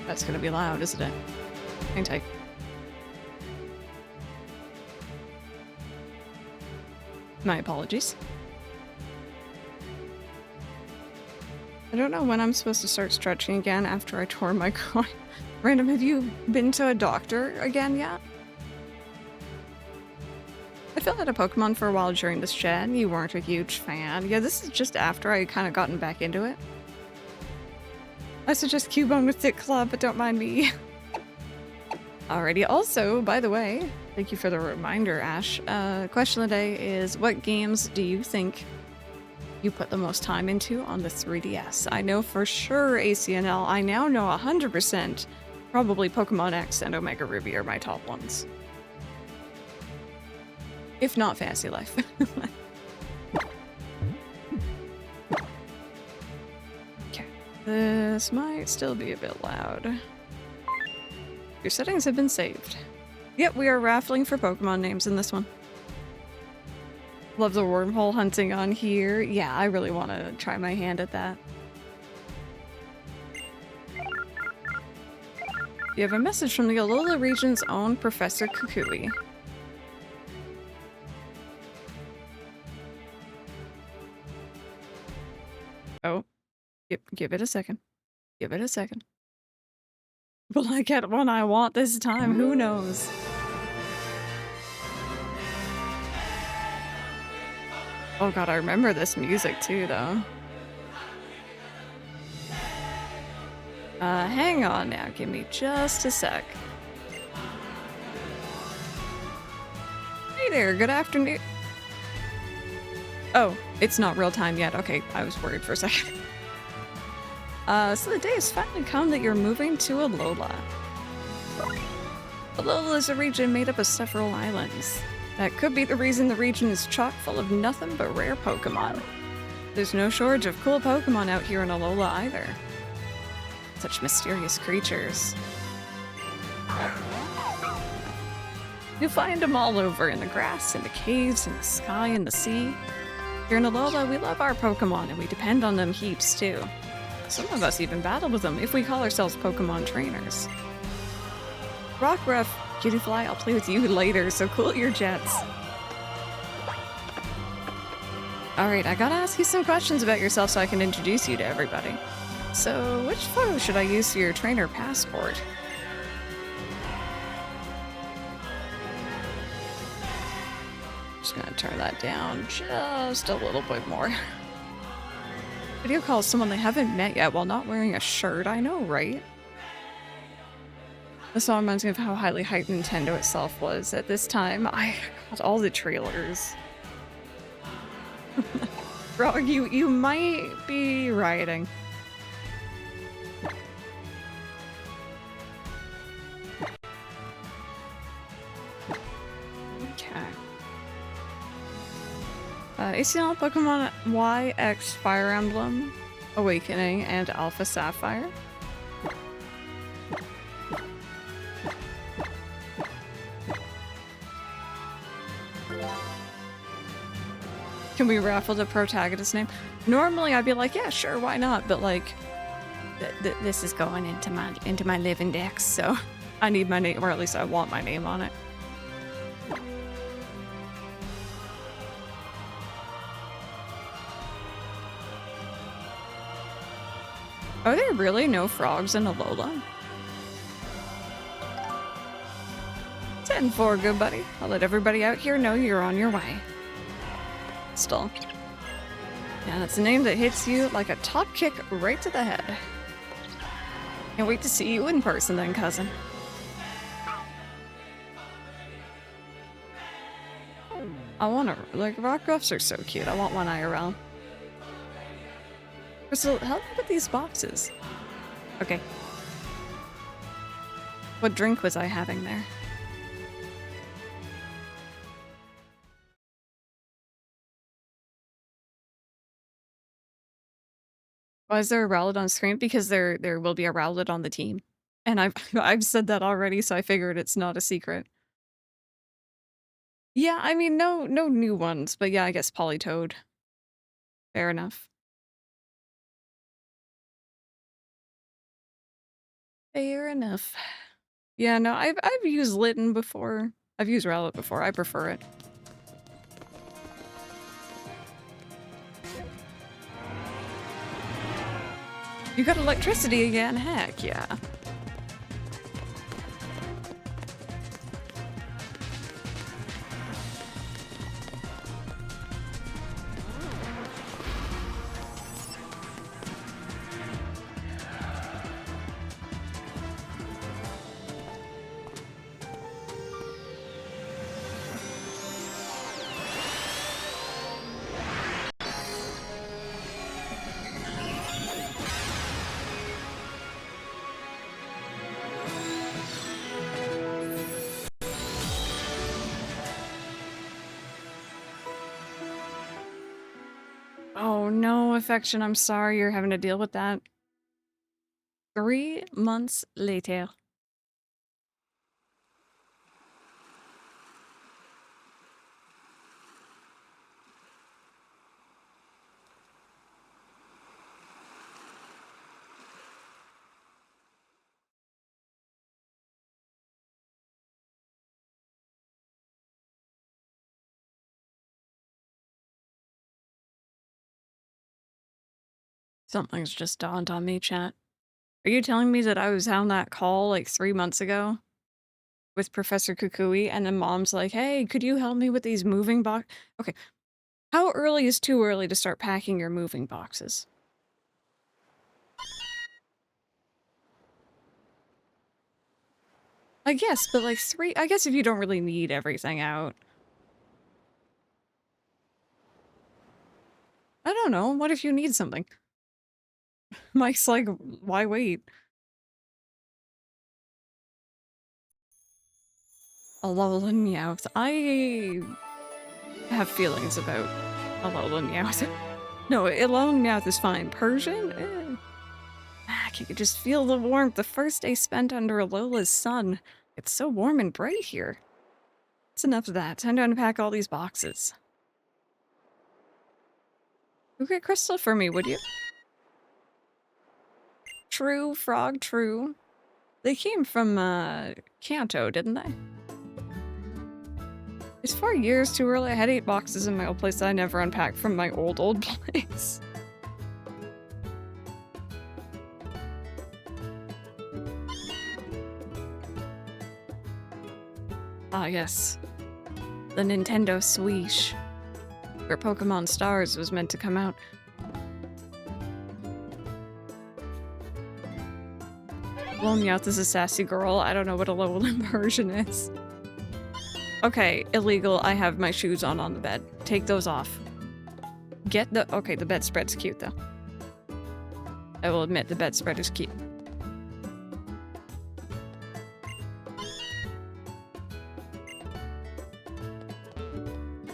That's gonna be loud, isn't it? Hang tight. My apologies. I don't know when I'm supposed to start stretching again after I tore my groin. Random, have you been to a doctor again yet? I filled out a Pokemon for a while during this gen. You weren't a huge fan. Yeah, this is just after I kind of gotten back into it. I suggest Cubone with Thick Club, but don't mind me. Alrighty, also, by the way, thank you for the reminder, Ash. Question of the day is, what games do you think you put the most time into on the 3DS? I know for sure ACNL. I now know 100% probably Pokemon X and Omega Ruby are my top ones. If not Fantasy Life. Okay. This might still be a bit loud. Your settings have been saved. Yep, we are raffling for Pokemon names in this one. Love the wormhole hunting on here. Yeah, I really want to try my hand at that. You have a message from the Alola region's own Professor Kukui. Oh, give it a second. Give it a second. Will I get one I want this time? Who knows? Oh god, I remember this music too, though. Hang on now. Give me just a sec. Hey there, good afternoon. Oh, it's not real time yet. Okay, I was worried for a second. So the day has finally come that you're moving to Alola. Alola is a region made up of several islands. That could be the reason the region is chock full of nothing but rare Pokemon. There's no shortage of cool Pokemon out here in Alola either. Such mysterious creatures. You'll find them all over, in the grass, in the caves, in the sky, in the sea. Here in Alola, we love our Pokemon and we depend on them heaps too. Some of us even battle with them if we call ourselves Pokemon trainers. Rockruff, Cutie-Fly, I'll play with you later, so cool your jets. Alright, I gotta ask you some questions about yourself so I can introduce you to everybody. So, which photo should I use for your trainer passport? Just gonna turn that down just a little bit more. Video call someone they haven't met yet while not wearing a shirt. I know, right? This song reminds me of how highly hyped Nintendo itself was at this time. I got all the trailers. Bro, you might be rioting. Okay. ACL Pokemon Y, X, Fire Emblem, Awakening, and Alpha Sapphire. Can we raffle the protagonist name? Normally I'd be like, yeah, sure, why not? But like, this is going into my Living Dex, so I need my name, or at least I want my name on it. Are there really no frogs in Alola? 10-4, good buddy. I'll let everybody out here know you're on your way. Still. Yeah, that's a name that hits you like a top kick right to the head. Can't wait to see you in person then, cousin. I want to, like, Rockruffs are so cute. I want one IRL. Crystal, help me with these boxes. Okay. What drink was I having there? Why is there a Rowlet on screen? Because there will be a Rowlet on the team. And I've I've said that already, so I figured it's not a secret. Yeah, I mean, no new ones, but yeah, I guess Politoed. Fair enough. Fair enough. Yeah, no, I've used Litten before. I've used Rowlet before. I prefer it. You got electricity again? Heck yeah. Oh no, Affection, I'm sorry you're having to deal with that. 3 months later. Something's just dawned on me, chat. Are you telling me that I was on that call like 3 months ago with Professor Kukui and then mom's like, hey, could you help me with these moving box? Okay, how early is too early to start packing your moving boxes? I guess, but like 3, I guess if you don't really need everything out. I don't know, what if you need something? Mike's like, why wait? Alolan Meowth. I have feelings about Alolan Meowth. No, Alolan Meowth is fine. Persian? Eh. You could just feel the warmth the first day spent under Alola's sun. It's so warm and bright here. It's enough of that. Time to unpack all these boxes. Go get Crystal for me, would you? True, Frog, true. They came from, Kanto, didn't they? It's 4 years too early. I had 8 boxes in my old place that I never unpacked from my old place. Ah, yes. The Nintendo Switch, where Pokemon Stars was meant to come out. Meowth is a sassy girl. I don't know what a Alolan version is. Okay, illegal. I have my shoes on the bed. Take those off. Get the- okay, the bedspread's cute though. I will admit the bedspread is cute.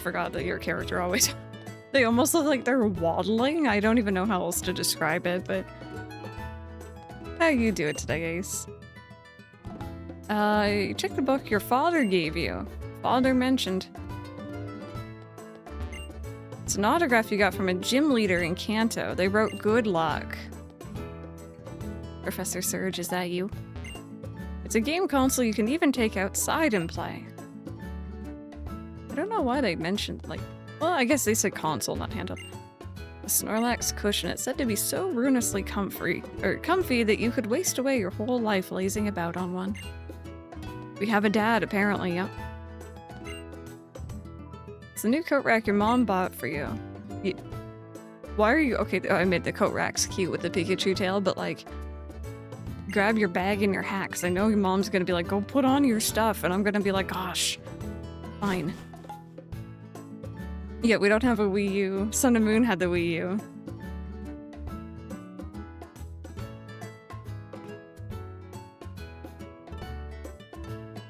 Forgot that your character always- they almost look like they're waddling. I don't even know how else to describe it, but... how you do it today, Ace? Check the book your father gave you. Father mentioned. It's an autograph you got from a gym leader in Kanto. They wrote good luck. Professor Surge, is that you? It's a game console you can even take outside and play. I don't know why they mentioned, like... well, I guess they said console, not handheld. A Snorlax cushion. It's said to be so ruinously comfy that you could waste away your whole life lazing about on one. We have a dad, apparently, yep. It's the new coat rack your mom bought for you. Why are you- okay, I made the coat rack's cute with the Pikachu tail, but like... grab your bag and your hat, because I know your mom's gonna be like, go put on your stuff, and I'm gonna be like, gosh, fine. Yeah, we don't have a Wii U. Sun and Moon had the Wii U.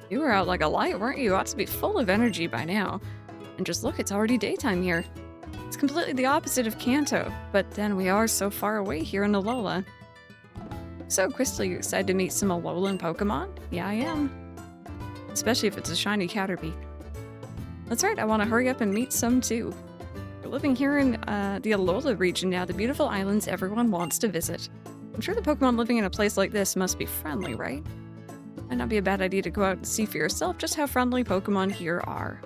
You were out like a light, weren't you? You ought to be full of energy by now. And just look, it's already daytime here. It's completely the opposite of Kanto, but then we are so far away here in Alola. So, Crystal, you excited to meet some Alolan Pokemon? Yeah, I am. Especially if it's a shiny Caterpie. That's right, I want to hurry up and meet some too. We're living here in the Alola region now, the beautiful islands everyone wants to visit. I'm sure the Pokemon living in a place like this must be friendly, right? Might not be a bad idea to go out and see for yourself just how friendly Pokemon here are.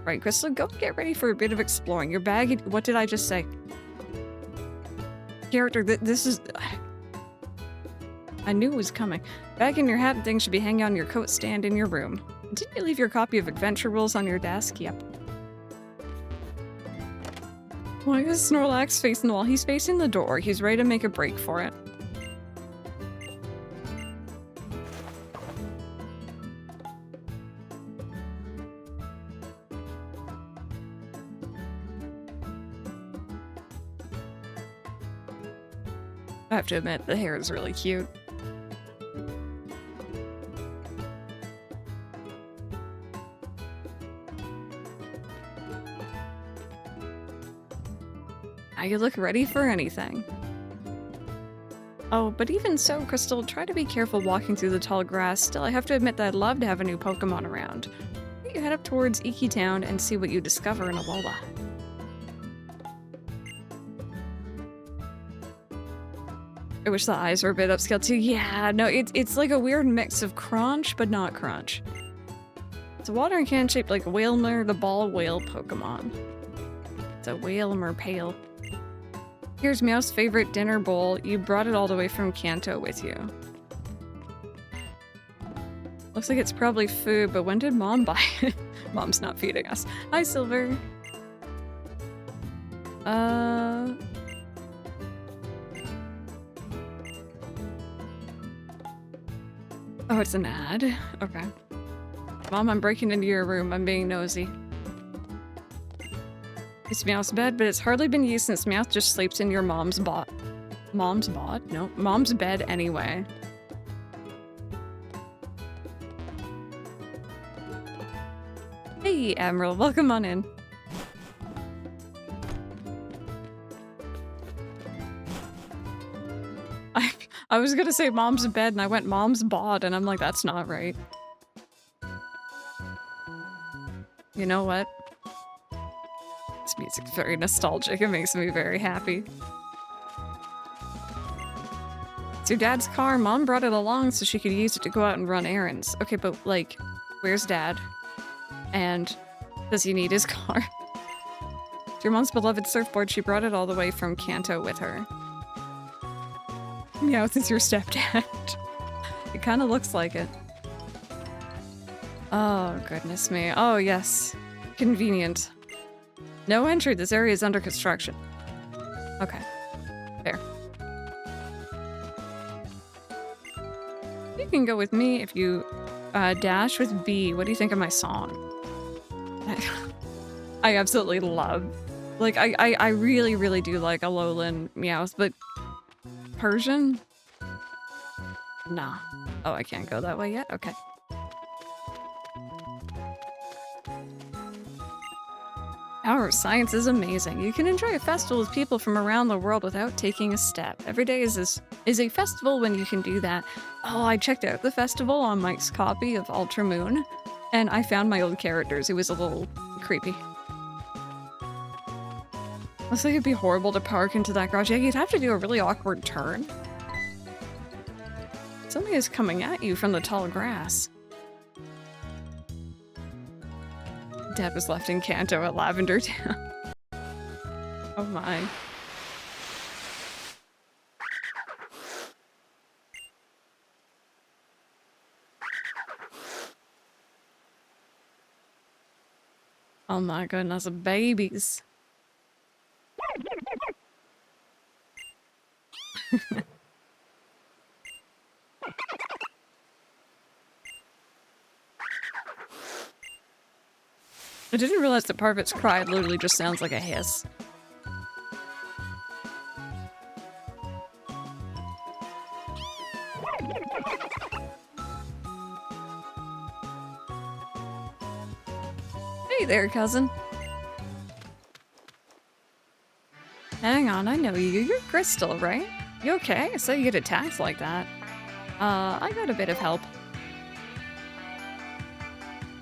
Right, Crystal, go get ready for a bit of exploring. Your bag, what did I just say? Character, this is... I knew it was coming. Bag in your hat and things should be hanging on your coat stand in your room. Didn't you leave your copy of Adventure Rules on your desk? Yep. Why is Snorlax facing the wall? He's facing the door. He's ready to make a break for it. I have to admit, the hair is really cute. Now you look ready for anything. Oh, but even so, Crystal, try to be careful walking through the tall grass. Still, I have to admit that I'd love to have a new Pokemon around. You head up towards Iki Town and see what you discover in Alola. I wish the eyes were a bit upscaled too. Yeah, no, it's like a weird mix of Crunch, but not Crunch. It's a watering can shaped like Whalmer, the ball whale Pokemon. It's a Whalmer pale. Here's Meowth's favorite dinner bowl. You brought it all the way from Kanto with you. Looks like it's probably food, but when did Mom buy it? Mom's not feeding us. Hi, Silver. Oh, it's an ad? Okay. Mom, I'm breaking into your room. I'm being nosy. It's Meowth's bed, but it's hardly been used since Meowth just sleeps in your mom's bot. Mom's bot? No, mom's bed anyway. Hey, Admiral, welcome on in. I was gonna say mom's bed and I went mom's bot and I'm like, that's not right. You know what? This music's very nostalgic. It makes me very happy. It's your dad's car. Mom brought it along so she could use it to go out and run errands. Okay, but like, where's Dad? And does he need his car? It's your mom's beloved surfboard. She brought it all the way from Kanto with her. Meowth is your stepdad. It kind of looks like it. Oh, goodness me. Oh, yes. Convenient. No entry. This area is under construction. Okay. Fair. You can go with me if you dash with B. What do you think of my song? I absolutely love. Like, I really, really do like Alolan Meowth, but Persian? Nah. Oh, I can't go that way yet? Okay. Our science is amazing. You can enjoy a festival with people from around the world without taking a step. Every day is a festival when you can do that. Oh, I checked out the festival on Mike's copy of Ultra Moon, and I found my old characters. It was a little creepy. Looks like it'd be horrible to park into that garage. Yeah, you'd have to do a really awkward turn. Something is coming at you from the tall grass. Dad was left in Kanto at Lavender Town. Oh my. Oh my goodness, babies. I didn't realize that part of its cry literally just sounds like a hiss. Hey there, cousin. Hang on, I know you. You're Crystal, right? You okay? I saw you get attacked like that. I got a bit of help.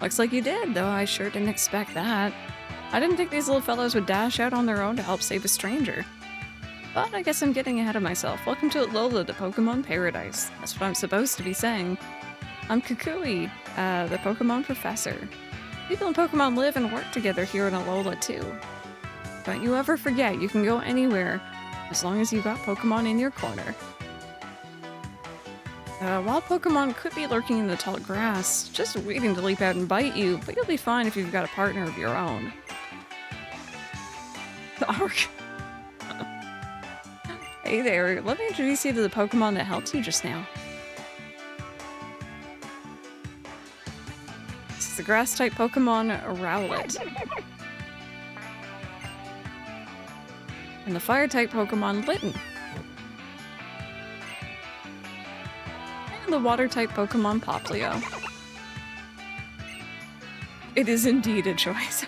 Looks like you did, though I sure didn't expect that. I didn't think these little fellows would dash out on their own to help save a stranger. But I guess I'm getting ahead of myself. Welcome to Alola, the Pokemon Paradise. That's what I'm supposed to be saying. I'm Kukui, the Pokemon Professor. People in Pokemon live and work together here in Alola, too. Don't you ever forget, you can go anywhere, as long as you've got Pokemon in your corner. Wild Pokemon could be lurking in the tall grass, just waiting to leap out and bite you, but you'll be fine if you've got a partner of your own. Ark. Hey there, let me introduce you to the Pokemon that helped you just now. This is the grass-type Pokemon Rowlet. And the fire-type Pokemon Litten. And the water-type Pokemon Poplio. It is indeed a choice.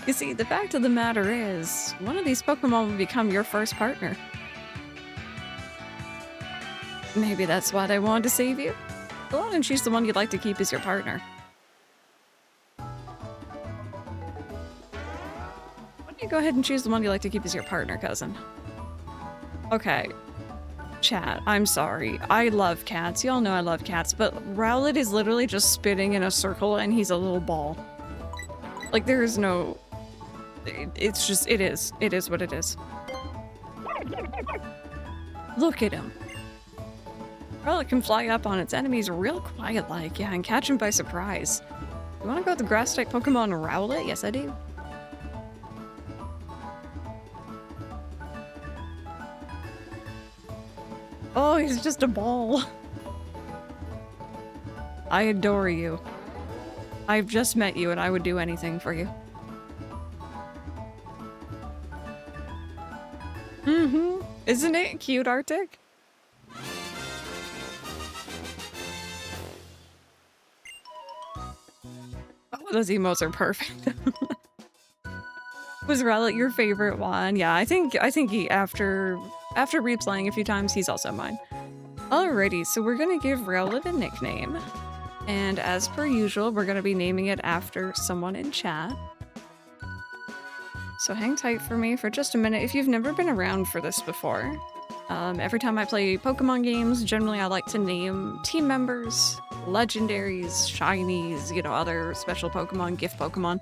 You see, the fact of the matter is, one of these Pokemon will become your first partner. Maybe that's why they wanted to save you? Go on and choose the one you'd like to keep as your partner. Why don't you go ahead and choose the one you'd like to keep as your partner, cousin? Okay. Chat, I'm sorry. I love cats. Y'all know I love cats, but Rowlet is literally just spinning in a circle and he's a little ball. Like, there is no... It's just, it is. It is what it is. Look at him. Rowlet can fly up on its enemies real quiet-like, yeah, and catch them by surprise. You wanna go with the grass-type Pokemon Rowlet? Yes, I do. Oh, he's just a ball. I adore you. I've just met you and I would do anything for you. Mm-hmm. Isn't it cute, Arctic? Oh, those emotes are perfect. Was Rowlet your favorite one? Yeah, I think he, after replaying a few times, he's also mine. Alrighty, so we're gonna give Rowlet a nickname. And as per usual, we're gonna be naming it after someone in chat. So hang tight for me for just a minute. If you've never been around for this before, every time I play Pokemon games, generally I like to name team members, legendaries, shinies, you know, other special Pokemon, gift Pokemon,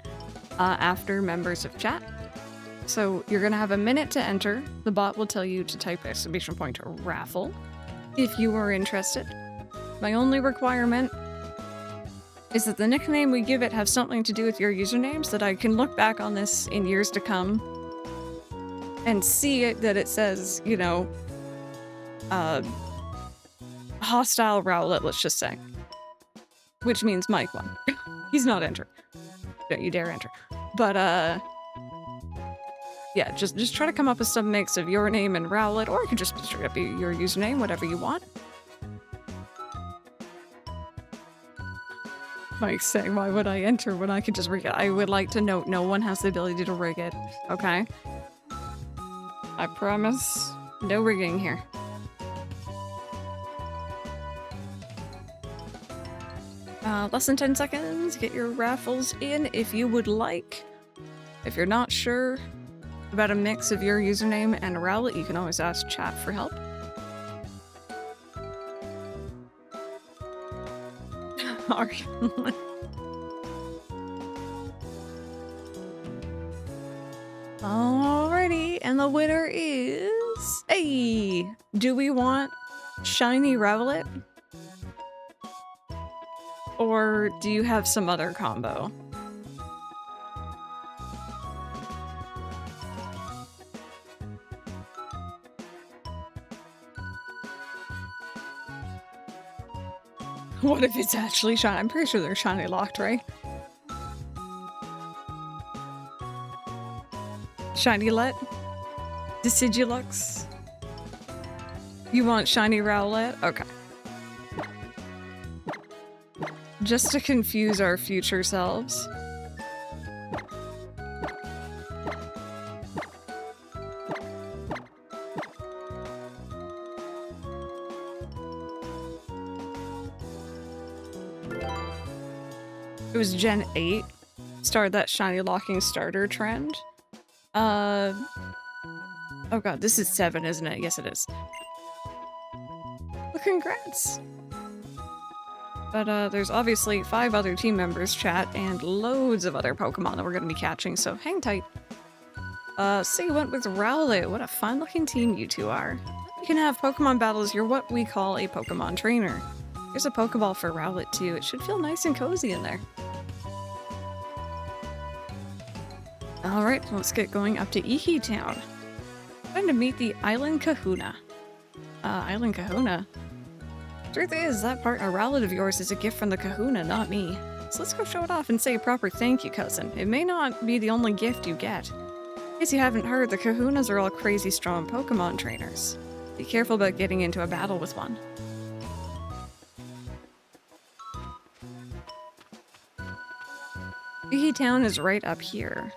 after members of chat. So you're gonna have a minute to enter. The bot will tell you to type exclamation point raffle if you are interested. My only requirement is that the nickname we give it have something to do with your username so that I can look back on this in years to come and see it, that it says, you know, hostile Rowlet, let's just say. Which means Mike won. He's not entering. Don't you dare enter. But, yeah, just try to come up with some mix of your name and Rowlet, or it could just straight up be your username, whatever you want. Mike's saying, why would I enter when I could just rig it? I would like to note, no one has the ability to rig it, okay? I promise, no rigging here. Less than 10 seconds, get your raffles in if you would like. If you're not sure about a mix of your username and Rowlet, you can always ask chat for help. Alrighty, and the winner is... Hey! Do we want shiny Rowlet? Or do you have some other combo? What if it's actually shiny? I'm pretty sure they're shiny locked, right? Shiny Let? Decidulux? You want shiny Rowlet? Okay. Just to confuse our future selves. It was Gen 8 started that shiny locking starter trend. Oh god, this is 7, isn't it? Yes, it is. Well, congrats! But there's obviously 5 other team members, chat, and loads of other Pokemon that we're gonna be catching, so hang tight. So you went with Rowlet. What a fun-looking team you two are. You can have Pokemon battles. You're what we call a Pokemon trainer. There's a Pokeball for Rowlet, too. It should feel nice and cozy in there. Alright, let's get going up to Iki Town. Time to meet the Island Kahuna. Island Kahuna? Truth is, that partner Rowlet of yours is a gift from the Kahuna, not me. So let's go show it off and say a proper thank you, cousin. It may not be the only gift you get. In case you haven't heard, the Kahunas are all crazy strong Pokemon trainers. Be careful about getting into a battle with one. Iki Town is right up here.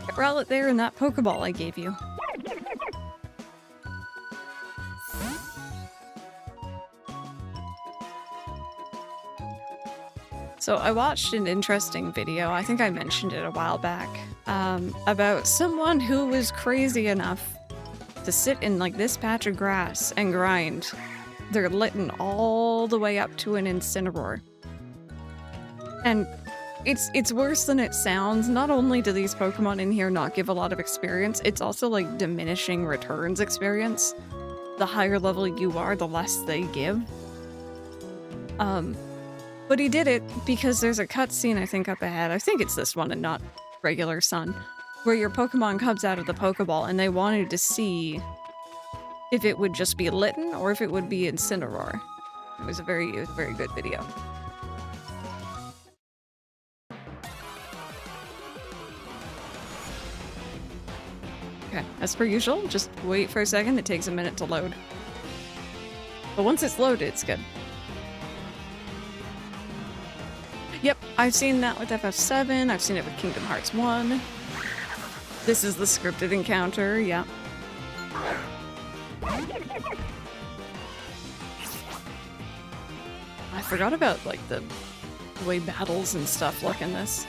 Get Rowlet there in that Pokeball I gave you. So I watched an interesting video, I think I mentioned it a while back, about someone who was crazy enough to sit in like this patch of grass and grind their Litten all the way up to an Incineroar. And it's worse than it sounds. Not only do these Pokemon in here not give a lot of experience, it's also like diminishing returns experience. The higher level you are, the less they give. But he did it because there's a cutscene, I think, up ahead. I think it's this one and not regular Sun, where your Pokemon comes out of the Pokeball and they wanted to see if it would just be Litten or if it would be Incineroar. It was a very good video. Okay, as per usual, just wait for a second. It takes a minute to load. But once it's loaded, it's good. Yep, I've seen that with FF7, I've seen it with Kingdom Hearts 1. This is the scripted encounter, yeah. I forgot about, like, the way battles and stuff look in this.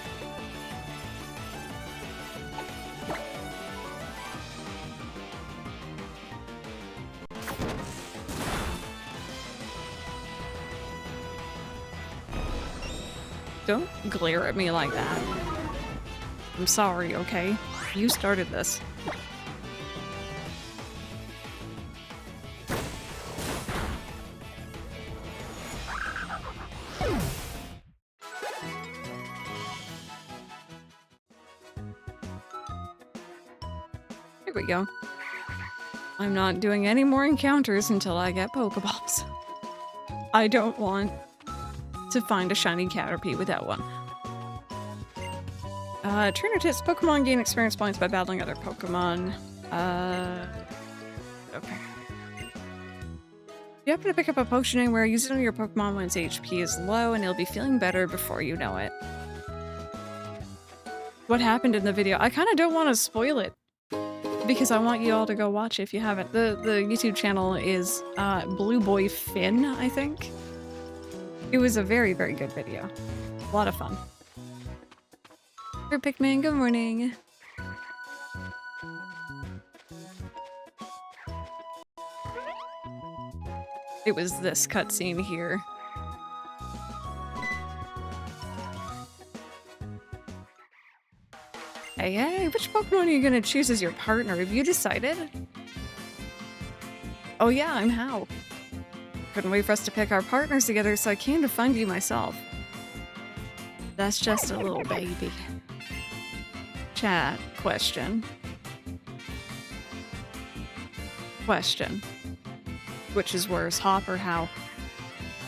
Don't glare at me like that. I'm sorry, okay? You started this. Here we go. I'm not doing any more encounters until I get Pokeballs. I don't want to find a shiny Caterpie without one. Trainer tips. Pokemon gain experience points by battling other Pokemon. Okay. You happen to pick up a potion anywhere, use it on your Pokemon when its HP is low, and it'll be feeling better before you know it. What happened in the video? I kind of don't want to spoil it, because I want you all to go watch it if you haven't. The YouTube channel is Blue Boy Finn, I think. It was a very good video. A lot of fun. Here, Pikmin, good morning. It was this cutscene here. Hey, which Pokemon are you gonna choose as your partner? Have you decided? Oh yeah, I'm Hao. Couldn't wait for us to pick our partners together, so I came to find you myself. That's just a little baby. Chat, question. Question. Which is worse, Hop or Hao?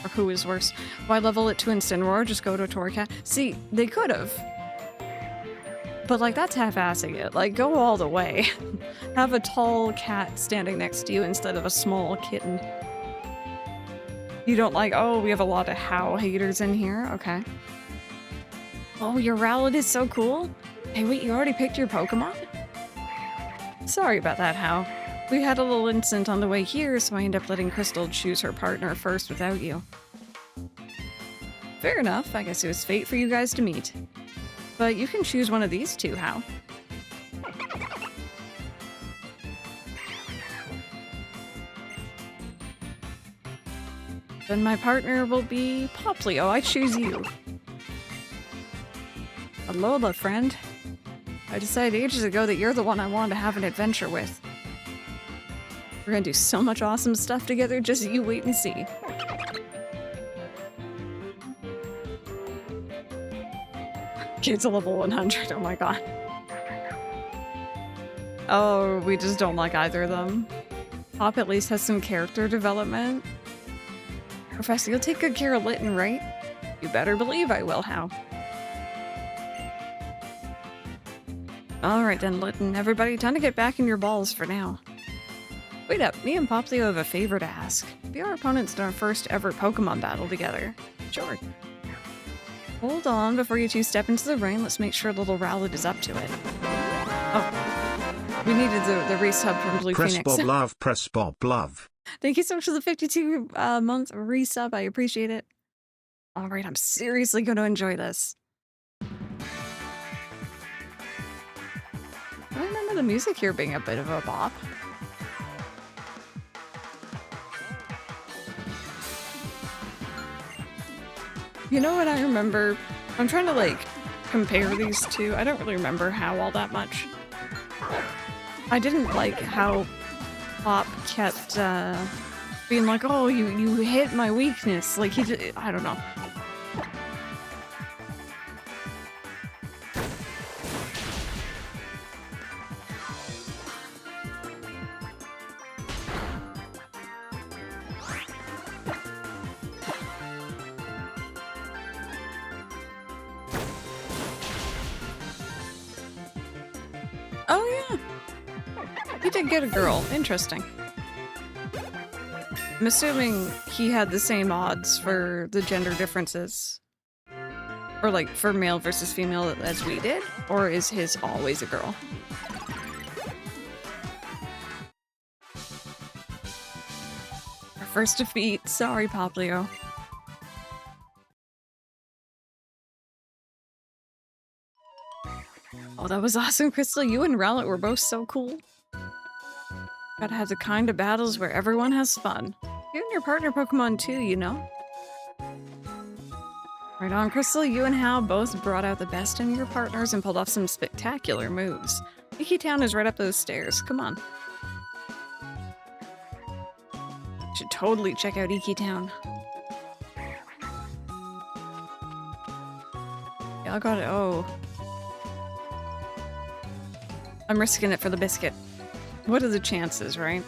Or who is worse? Why level it to Incineroar? Just go to a Torracat? See, they could've. But, like, that's half-assing it. Like, go all the way. Have a tall cat standing next to you instead of a small kitten. You don't like, oh, we have a lot of Hao haters in here? Okay. Oh, your Rowlet is so cool? Hey, wait, you already picked your Pokemon? Sorry about that, Hao. We had a little incident on the way here, so I ended up letting Crystal choose her partner first without you. Fair enough, I guess it was fate for you guys to meet. But you can choose one of these two, how? Then my partner will be Poplio. I choose you. Alola, friend. I decided ages ago that you're the one I want to have an adventure with. We're gonna do so much awesome stuff together, just you wait and see. Kids a level 100, oh my god. Oh, we just don't like either of them. Pop at least has some character development. Professor, you'll take good care of Litten, right? You better believe I will, how? Alright then, Litten. Everybody, time to get back in your balls for now. Wait up, me and Poplio have a favor to ask. Be our opponents in our first ever Pokemon battle together. Sure. Hold on, before you two step into the ring, let's make sure little Rowlet is up to it. Oh. We needed the resub from Blue Press Phoenix. Bob love, press Bob love. Thank you so much for the 52-month resub, I appreciate it. Alright, I'm seriously gonna enjoy this. I remember the music here being a bit of a bop. You know what I remember? I'm trying to, like, compare these two. I don't really remember how all that much. I didn't like how Pop kept, being like, oh, you hit my weakness. Like, he just, I don't know. Oh, yeah. He did get a girl. Interesting. I'm assuming he had the same odds for the gender differences. Or, like, for male versus female as we did? Or is his always a girl? Our first defeat. Sorry, Poplio. Oh, that was awesome, Crystal. You and Rowlet were both so cool. Gotta have the kind of battles where everyone has fun. You and your partner Pokemon too, you know? Right on, Crystal. You and Hal both brought out the best in your partners and pulled off some spectacular moves. Iki Town is right up those stairs. Come on. Should totally check out Iki Town. Yeah, I got it. Oh. I'm risking it for the biscuit. What are the chances, right?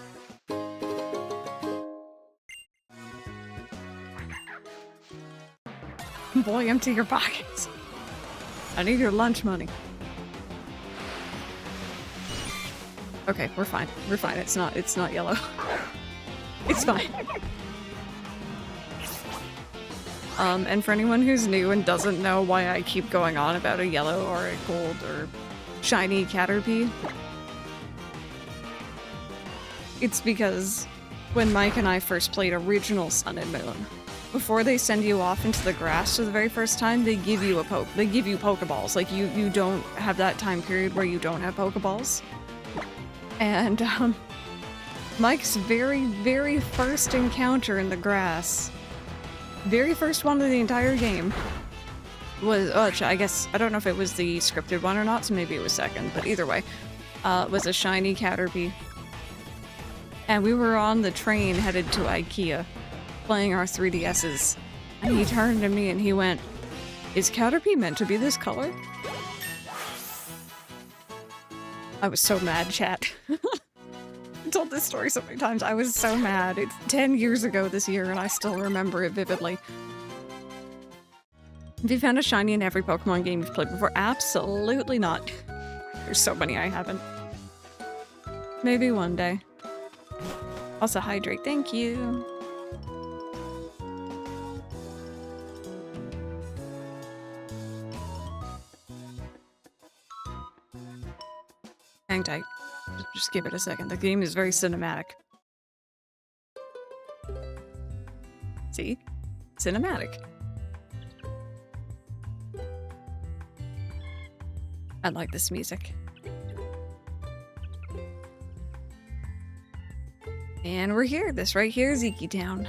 Boy, empty your pockets. I need your lunch money. Okay, we're fine. We're fine. It's not yellow. It's fine. And for anyone who's new and doesn't know why I keep going on about a yellow or a gold or shiny Caterpie, it's because when Mike and I first played original Sun and Moon, before they send you off into the grass for the very first time, they give you Pokeballs. Like, you don't have that time period where you don't have Pokeballs. And, Mike's very, very first encounter in the grass, very first one of the entire game, was, I guess, I don't know if it was the scripted one or not, so maybe it was second, but either way, was a shiny Caterpie. And we were on the train headed to IKEA, playing our 3DSs, and he turned to me and he went, "Is Caterpie meant to be this color?" I was so mad, chat. I told this story so many times. I was so mad. It's 10 years ago this year, and I still remember it vividly. Have you found a shiny in every Pokemon game you've played before? Absolutely not. There's so many I haven't. Maybe one day. Also, hydrate. Thank you. Hang tight. Just give it a second. The game is very cinematic. See? Cinematic. I like this music. And we're here. This right here is Iki Town.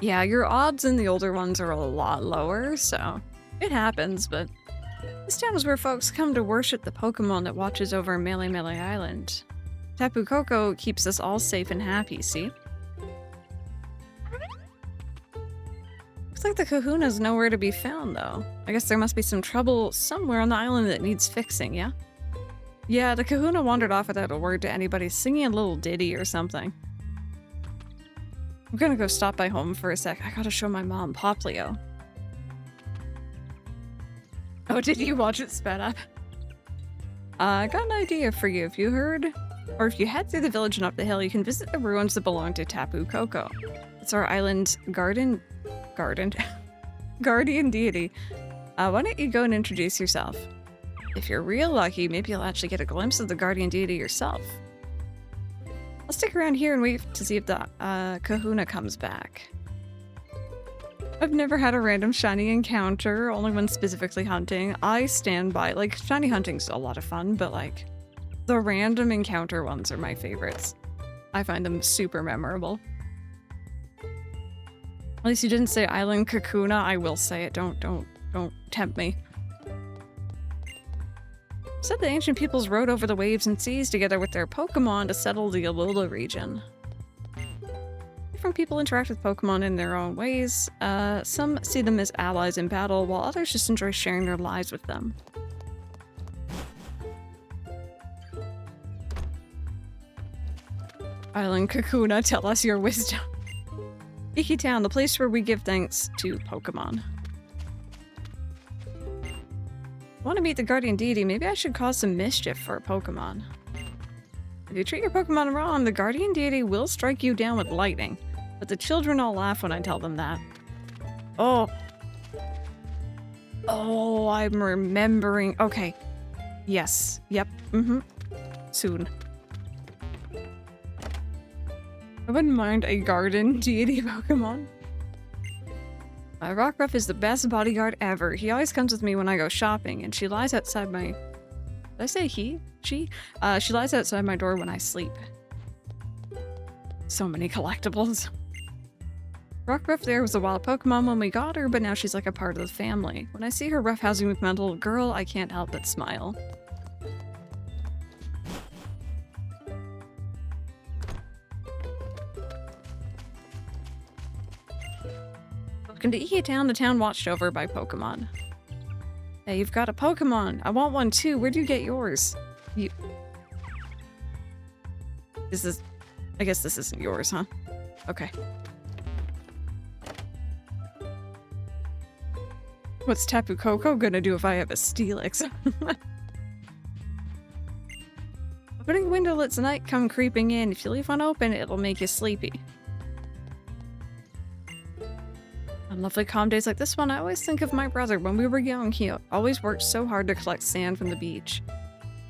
Yeah, your odds in the older ones are a lot lower, so it happens, but this town is where folks come to worship the Pokemon that watches over Melee Melee Island. Tapu Koko keeps us all safe and happy, see? Looks like the Kahuna's nowhere to be found, though. I guess there must be some trouble somewhere on the island that needs fixing, yeah? Yeah, the Kahuna wandered off without a word to anybody, singing a little ditty or something. I'm gonna go stop by home for a sec. I gotta show my mom Poplio. Oh, did you watch it sped up? I got an idea for you. If you heard, or if you head through the village and up the hill, you can visit the ruins that belong to Tapu Koko. It's our island's guardian deity. Why don't you go and introduce yourself? If you're real lucky, maybe you'll actually get a glimpse of the guardian deity yourself. I'll stick around here and wait to see if the Kahuna comes back. I've never had a random shiny encounter, only when specifically hunting. I stand by, like, shiny hunting's a lot of fun, but like, the random encounter ones are my favorites. I find them super memorable. At least you didn't say Island Kakuna. I will say it. Don't tempt me. Said the ancient peoples rode over the waves and seas together with their Pokemon to settle the Alola region. Different people interact with Pokemon in their own ways. Some see them as allies in battle, while others just enjoy sharing their lives with them. Island Kakuna, tell us your wisdom. Iki Town, the place where we give thanks to Pokemon. Want to meet the guardian deity? Maybe I should cause some mischief for a Pokemon. If you treat your Pokemon wrong, the guardian deity will strike you down with lightning. But the children all laugh when I tell them that. Oh. Oh, I'm remembering. Okay. Yes. Yep. Soon. I wouldn't mind a garden deity Pokemon. Rockruff is the best bodyguard ever. He always comes with me when I go shopping, and she lies outside my... Did I say he? She? She lies outside my door when I sleep. So many collectibles. Rockruff there was a wild Pokemon when we got her, but now she's like a part of the family. When I see her roughhousing with my little girl, I can't help but smile. Welcome to Iki Town, the town watched over by Pokemon. Hey, you've got a Pokemon. I want one too. Where'd you get yours? You... Is this... I guess this isn't yours, huh? Okay. What's Tapu Koko gonna do if I have a Steelix? Opening a window lets night come creeping in. If you leave one open, it'll make you sleepy. On lovely calm days like this one, I always think of my brother. When we were young, he always worked so hard to collect sand from the beach.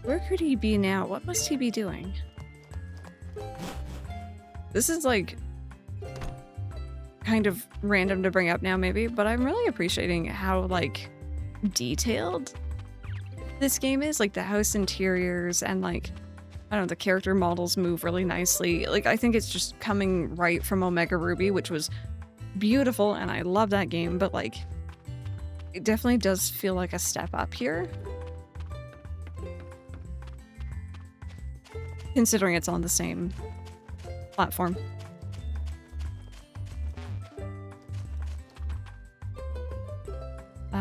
Where could he be now? What must he be doing? This is like kind of random to bring up now maybe, but I'm really appreciating how like detailed this game is. Like the house interiors and like, I don't know, the character models move really nicely. Like I think it's just coming right from Omega Ruby, which was beautiful and I love that game, but like it definitely does feel like a step up here. Considering it's on the same platform.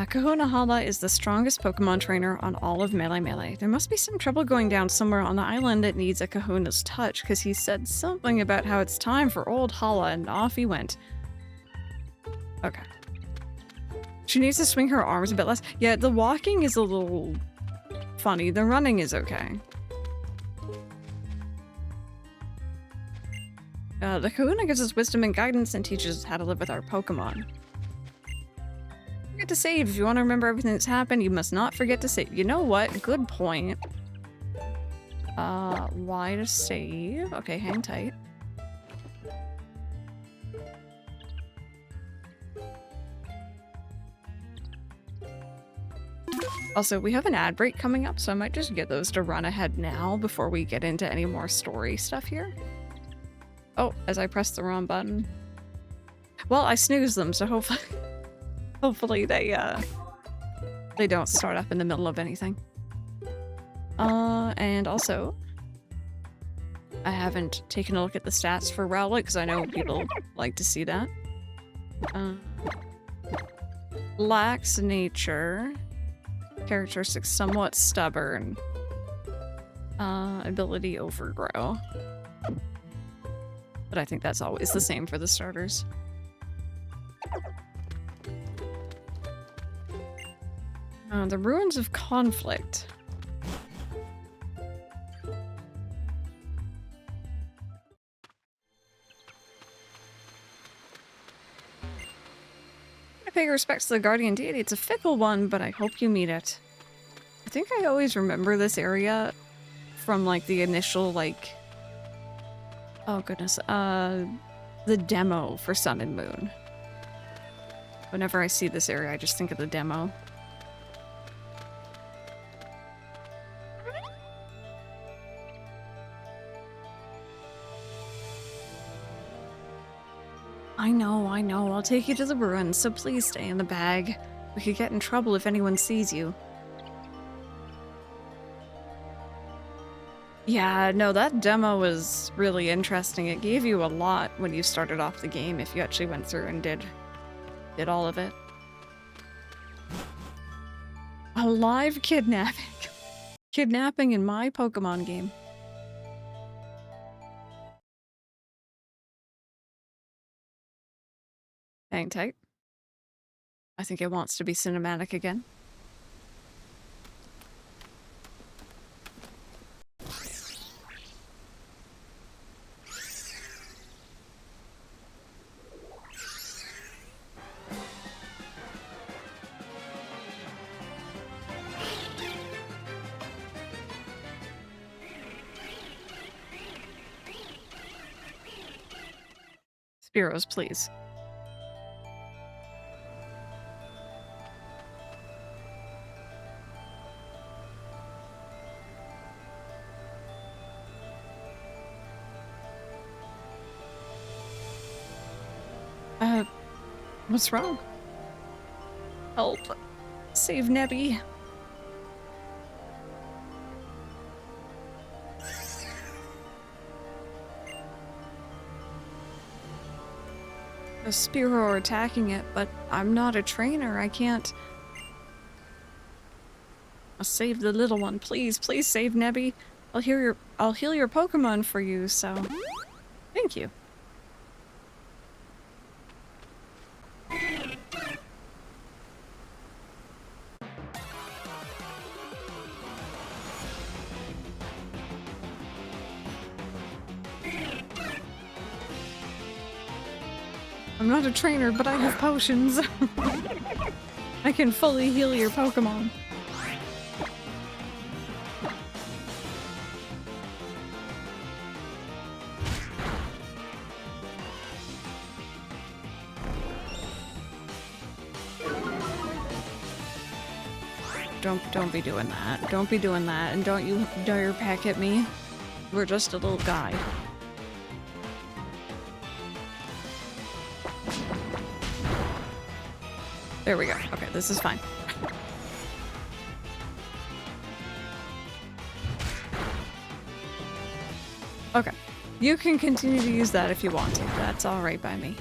Kahuna Hala is the strongest Pokemon trainer on all of Melee Melee. There must be some trouble going down somewhere on the island that needs a Kahuna's touch, because he said something about how it's time for old Hala, and off he went. Okay. She needs to swing her arms a bit less. Yeah, the walking is a little funny. The running is okay. The Kahuna gives us wisdom and guidance and teaches us how to live with our Pokemon. Forget to save. If you want to remember everything that's happened, you must not forget to save. You know what? Good point. Why to save? Okay, hang tight. Also, we have an ad break coming up, so I might just get those to run ahead now before we get into any more story stuff here. Oh, as I pressed the wrong button. Well, I snoozed them, so hopefully, hopefully they don't start up in the middle of anything. And also, I haven't taken a look at the stats for Rowlet because I know people like to see that. Lax nature, characteristics somewhat stubborn, ability overgrow. But I think that's always the same for the starters. The ruins of conflict. I pay respects to the guardian deity. It's a fickle one, but I hope you meet it. I think I always remember this area from like the initial like, oh goodness, the demo for Sun and Moon. Whenever I see this area, I just think of the demo. I know, I'll take you to the ruins, so please stay in the bag. We could get in trouble if anyone sees you. Yeah, no, that demo was really interesting. It gave you a lot when you started off the game if you actually went through and did all of it. A live kidnapping. Kidnapping in my Pokemon game. Hang tight. I think it wants to be cinematic again. Spearows, please. What's wrong? Help. Save Nebby. A Spearow are attacking it, but I'm not a trainer. I can't... I'll save the little one. Please, please save Nebby. I'll heal your Pokemon for you, so... Thank you. I'm not a trainer, but I have potions. I can fully heal your Pokemon. Don't be doing that. Don't be doing that, and don't you dare peck at me. We're just a little guy. There we go. Okay, this is fine. Okay. You can continue to use that if you want to. That's alright by me.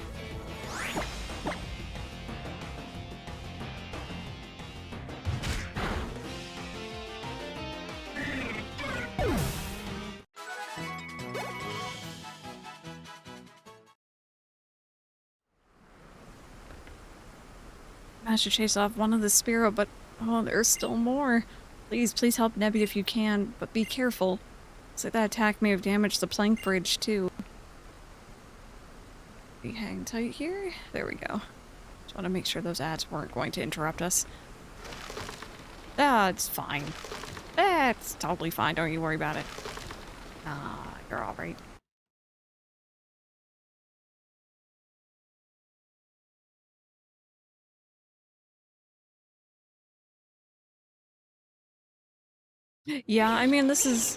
Managed to chase off one of the Spearow, but oh, there's still more. Please, please help Nebby if you can, but be careful. Looks like that attack may have damaged the plank bridge too. We hang tight here. There we go. Just want to make sure those ads weren't going to interrupt us. That's fine. That's totally fine. Don't you worry about it. You're alright. Yeah, I mean, this is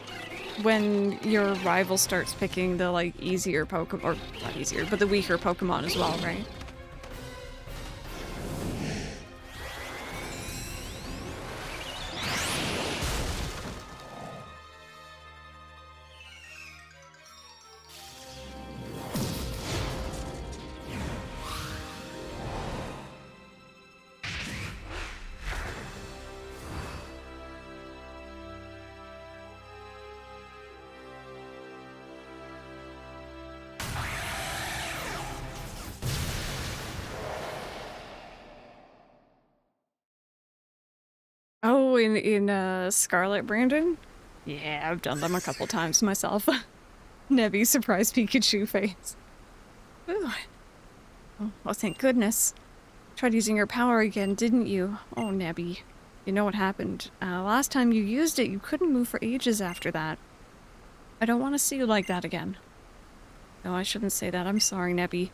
when your rival starts picking the, like, easier Pokemon, or not easier, but the weaker Pokemon as well, right? Oh, in Scarlet, Brandon? Yeah, I've done them a couple times myself. Nebby surprise Pikachu face. Ooh. Oh, well, thank goodness. Tried using your power again, didn't you? Oh, Nebby. You know what happened. Last time you used it, you couldn't move for ages after that. I don't want to see you like that again. No, I shouldn't say that. I'm sorry, Nebby.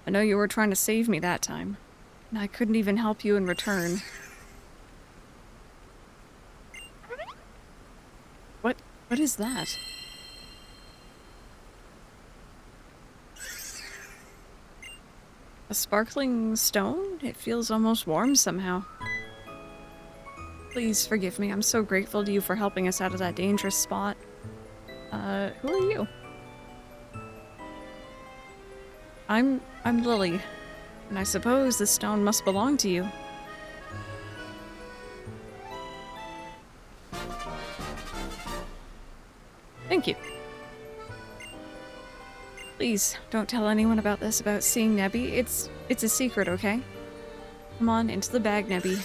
I know you were trying to save me that time. And I couldn't even help you in return. What is that? A sparkling stone? It feels almost warm somehow. Please forgive me. I'm so grateful to you for helping us out of that dangerous spot. Who are you? I'm Lily. And I suppose this stone must belong to you. Thank you. Please, don't tell anyone about this, about seeing Nebby. It's a secret, okay? Come on, into the bag, Nebby.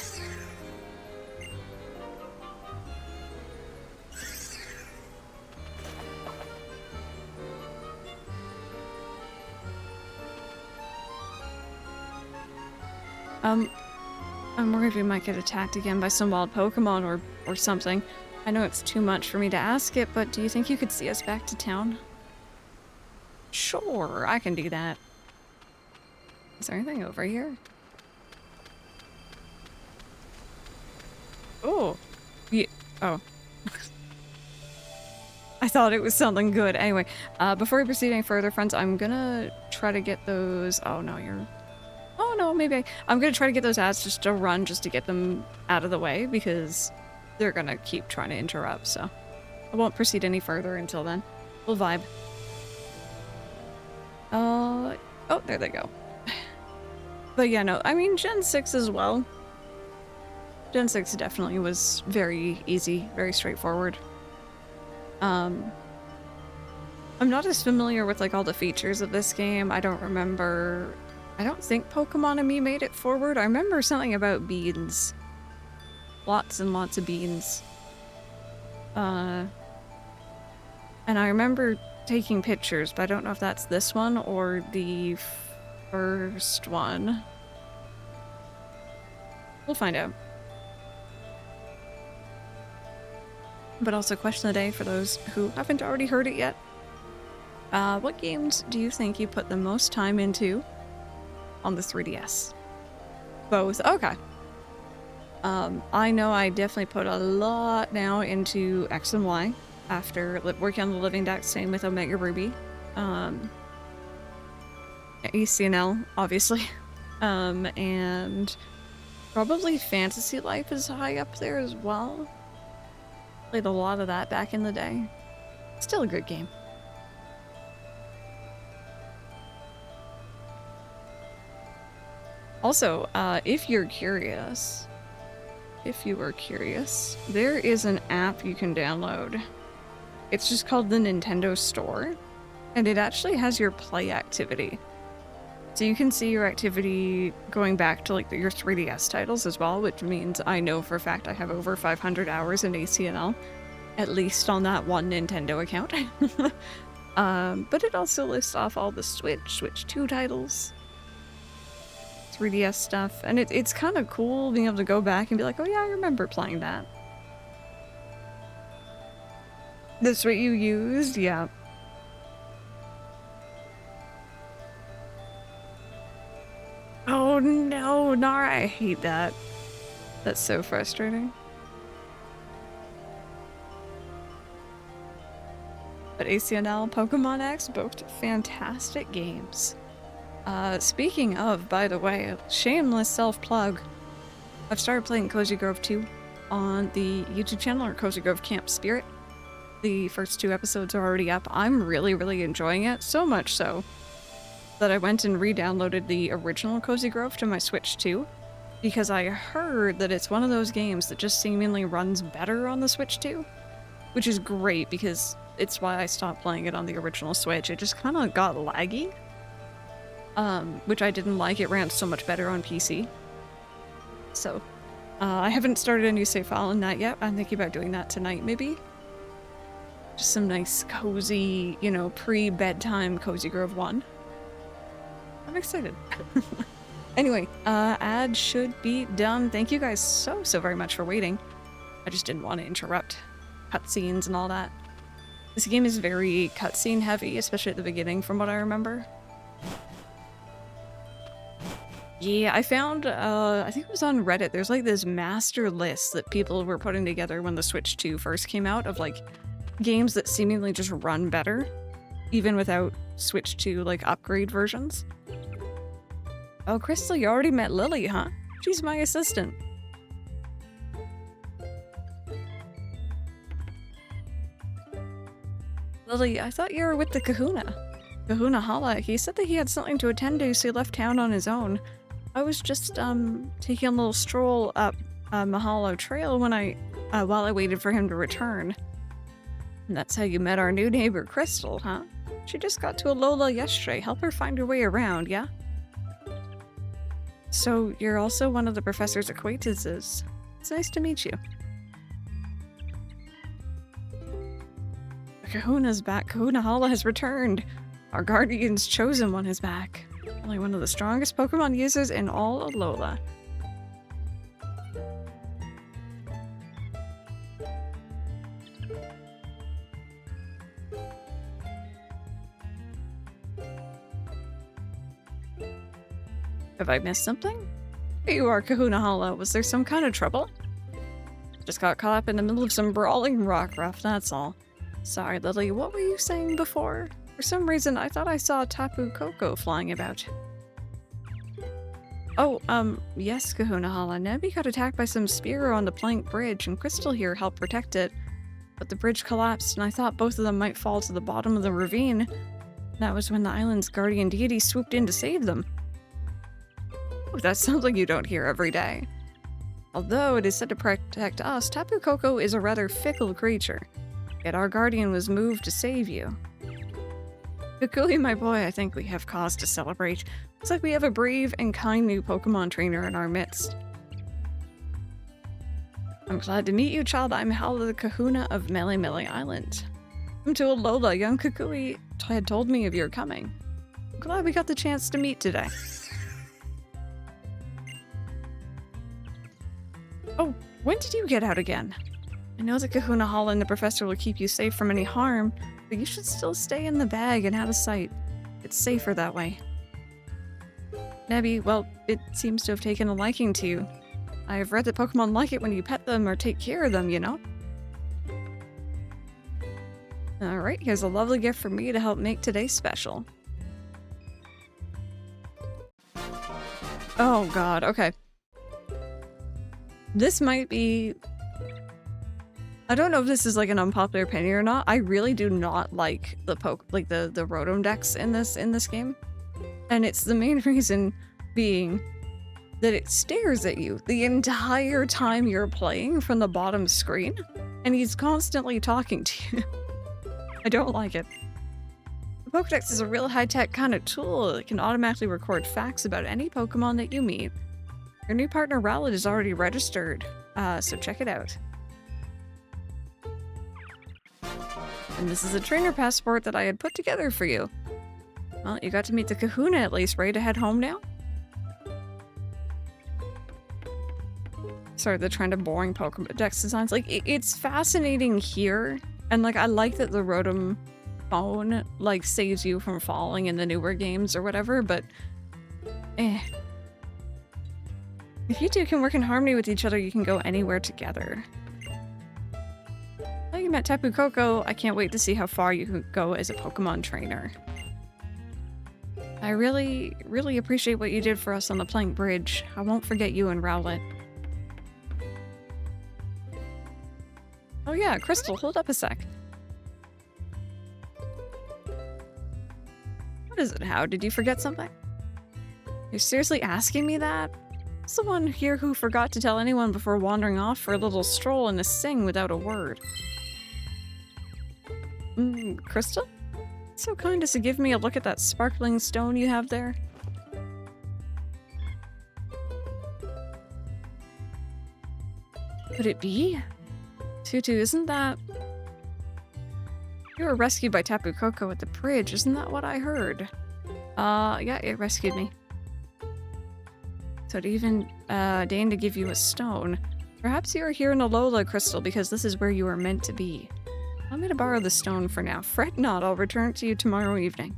I'm worried we might get attacked again by some wild Pokemon or something. I know it's too much for me to ask it, but do you think you could see us back to town? Sure, I can do that. Is there anything over here? Oh. Yeah. Oh. I thought it was something good. Anyway, before we proceed any further, friends, I'm gonna try to get those... Oh, no, you're... Oh, no, maybe I'm gonna try to get those ads just to run, just to get them out of the way, because they're gonna keep trying to interrupt, so... I won't proceed any further until then. We'll vibe. Oh, there they go. But yeah, no, I mean, Gen 6 as well. Gen 6 definitely was very easy, very straightforward. I'm not as familiar with, like, all the features of this game. I don't remember... I don't think Pokemon and Me made it forward. I remember something about beans. Lots and lots of beans. And I remember taking pictures, but I don't know if that's this one or the first one. We'll find out. But also, question of the day for those who haven't already heard it yet. What games do you think you put the most time into on the 3DS? Both. Okay. I know I definitely put a lot now into X and Y after working on the Living Dex, same with Omega Ruby. ACNL, obviously. And probably Fantasy Life is high up there as well. Played a lot of that back in the day. Still a good game. Also, if you were curious, there is an app you can download. It's just called the Nintendo Store, and it actually has your play activity. So you can see your activity going back to, like, your 3DS titles as well, which means I know for a fact I have over 500 hours in ACNL, at least on that one Nintendo account. But it also lists off all the Switch 2 titles, 3DS stuff, and it's kind of cool being able to go back and be like, oh yeah, I remember playing that. That's what you used? Yeah. Oh no, Nara, I hate that. That's so frustrating. But ACNL, Pokemon X, both fantastic games. Speaking of, by the way, shameless self-plug, I've started playing Cozy Grove 2 on the YouTube channel, or Cozy Grove Camp Spirit. The first 2 episodes are already up. I'm really, really enjoying it, so much so that I went and re-downloaded the original Cozy Grove to my Switch too, because I heard that it's one of those games that just seemingly runs better on the Switch too, which is great because it's why I stopped playing it on the original Switch. It just kind of got laggy, which I didn't like. It ran so much better on PC. So, I haven't started a new save file in that yet. I'm thinking about doing that tonight, maybe. Just some nice, cozy, you know, pre-bedtime Cozy Grove 1. I'm excited. Anyway, ad should be done. Thank you guys so very much for waiting. I just didn't want to interrupt cutscenes and all that. This game is very cutscene heavy, especially at the beginning from what I remember. Yeah, I found, I think it was on Reddit, there's like this master list that people were putting together when the Switch 2 first came out of like games that seemingly just run better, even without Switch 2 like upgrade versions. Oh, Crystal, you already met Lily, huh? She's my assistant. Lily, I thought you were with the Kahuna. Kahuna Hala, he said that he had something to attend to, so he left town on his own. I was just, taking a little stroll up Mahalo Trail when while I waited for him to return. And that's how you met our new neighbor, Crystal, huh? She just got to Alola yesterday. Help her find her way around, yeah? So, you're also one of the professor's acquaintances. It's nice to meet you. The Kahuna's back. Kahuna Hala has returned. Our guardian's chosen one is back. Only one of the strongest Pokemon users in all Alola. Have I missed something? Here you are, Kahuna Hala. Was there some kind of trouble? Just got caught up in the middle of some brawling rock ruff, that's all. Sorry, Lily, what were you saying before? For some reason, I thought I saw Tapu Koko flying about. Oh, yes, Kahuna Hala. Nebby got attacked by some Spearow on the plank bridge, and Crystal here helped protect it. But the bridge collapsed, and I thought both of them might fall to the bottom of the ravine. That was when the island's guardian deity swooped in to save them. Oh, that sounds like you don't hear every day. Although it is said to protect us, Tapu Koko is a rather fickle creature. Yet our guardian was moved to save you. Kukui, my boy, I think we have cause to celebrate. Looks like we have a brave and kind new Pokemon trainer in our midst. I'm glad to meet you, child. I'm Hala the Kahuna of Melemele Island. Come to Alola. Young Kukui had told me of your coming. I'm glad we got the chance to meet today. Oh, when did you get out again? I know that Kahuna Hala and the professor will keep you safe from any harm, but you should still stay in the bag and out of sight. It's safer that way. Nebby, well, it seems to have taken a liking to you. I have read that Pokemon like it when you pet them or take care of them, you know? Alright, here's a lovely gift for me to help make today special. Oh god, okay. This might be... I don't know if this is like an unpopular opinion or not. I really do not like the the Rotom Dex in this game. And it's the main reason being that it stares at you the entire time you're playing from the bottom screen, and he's constantly talking to you. I don't like it. The Pokedex is a real high-tech kind of tool that can automatically record facts about any Pokemon that you meet. Your new partner Rowlet is already registered, so check it out. And this is a trainer passport that I had put together for you. Well, you got to meet the Kahuna at least. Ready to head home now? Sorry, the trend of boring Pokemon Dex designs. Like, it's fascinating here. And, like, I like that the Rotom phone, like, saves you from falling in the newer games or whatever, but... If you two can work in harmony with each other, you can go anywhere together. Oh you met Tapu Koko. I can't wait to see how far you can go as a Pokemon trainer. I really, really appreciate what you did for us on the Plank Bridge. I won't forget you and Rowlet. Oh yeah, Crystal, hold up a sec. What is it, How? Did you forget something? You're seriously asking me that? It's the one here who forgot to tell anyone before wandering off for a little stroll and a sing without a word. Crystal? So kind as to give me a look at that sparkling stone you have there. Could it be? Tutu, isn't that... You were rescued by Tapu Koko at the bridge, isn't that what I heard? Yeah, it rescued me. So to even deign to give you a stone. Perhaps you are here in Alola, Crystal, because this is where you are meant to be. Allow me to borrow the stone for now. Fret not, I'll return it to you tomorrow evening.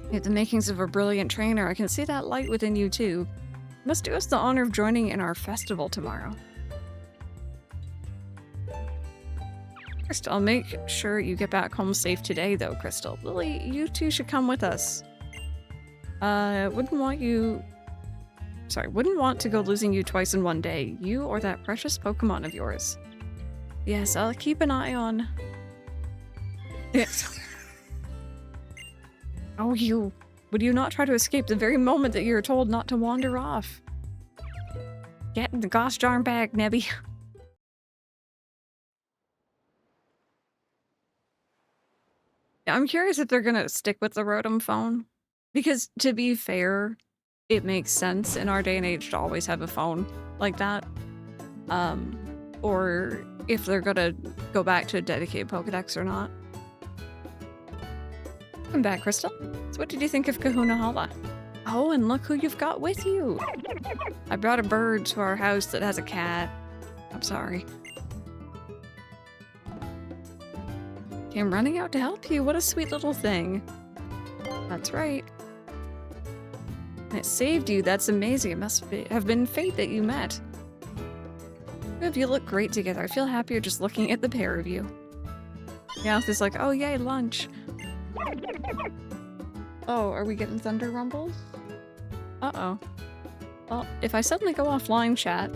You have the makings of a brilliant trainer. I can see that light within you too. You must do us the honor of joining in our festival tomorrow. First, I'll make sure you get back home safe today, though, Crystal. Lily, you two should come with us. Wouldn't want to go losing you twice in one day. You or that precious Pokemon of yours. Yes, I'll keep an eye on... Yes. Oh, you. Would you not try to escape the very moment that you're told not to wander off? Get in the gosh darn bag, Nebby. I'm curious if they're gonna stick with the Rotom phone. Because, to be fair, it makes sense in our day and age to always have a phone like that. Or if they're gonna go back to a dedicated Pokedex or not. Welcome back, Crystal. So what did you think of Kahuna Hala? Oh, and look who you've got with you! I brought a bird to our house that has a cat. I'm sorry. Came running out to help you. What a sweet little thing. That's right. It saved you. That's amazing. It must have been fate that you met. Both of you look great together. I feel happier just looking at the pair of you. Meowth is like, oh yay, lunch. Oh, are we getting thunder rumbles? Uh-oh. Well, if I suddenly go offline, chat...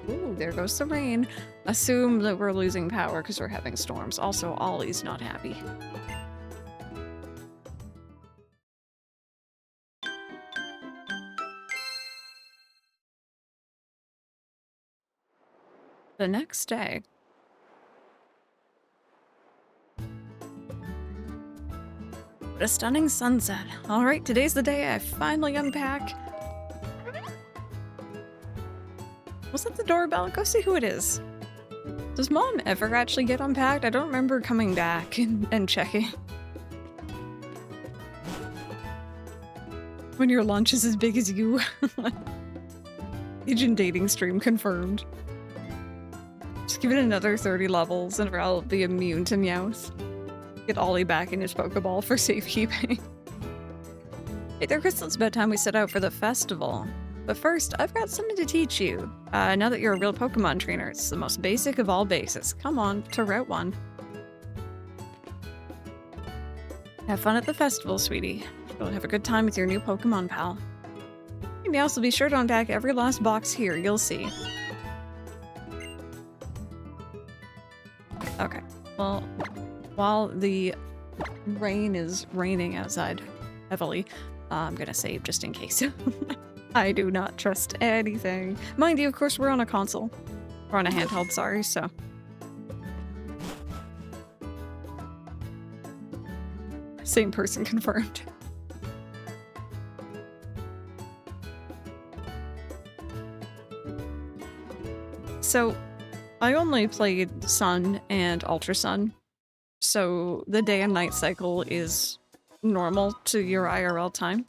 Ooh, there goes the rain. Assume that we're losing power because we're having storms. Also, Ollie's not happy. The next day. What a stunning sunset. Alright, today's the day I finally unpack. Was that the doorbell? Go see who it is. Does Mom ever actually get unpacked? I don't remember coming back and checking. When your lunch is as big as you. Agent dating stream confirmed. Just give it another 30 levels and I'll be immune to Meowth. Get Ollie back in his Pokeball for safekeeping. Hey there, Crystal, it's about time we set out for the festival. But first, I've got something to teach you. Now that you're a real Pokemon trainer, it's the most basic of all basics. Come on, to Route 1. Have fun at the festival, sweetie. You'll have a good time with your new Pokemon pal. Maybe also be sure to unpack every last box here, you'll see. Okay, well, while the rain is raining outside heavily, I'm gonna save just in case. I do not trust anything. Mind you, of course, we're on a console. We're on a handheld, sorry, so. Same person confirmed. So, I only played Sun and Ultra Sun, so the day and night cycle is normal to your IRL time.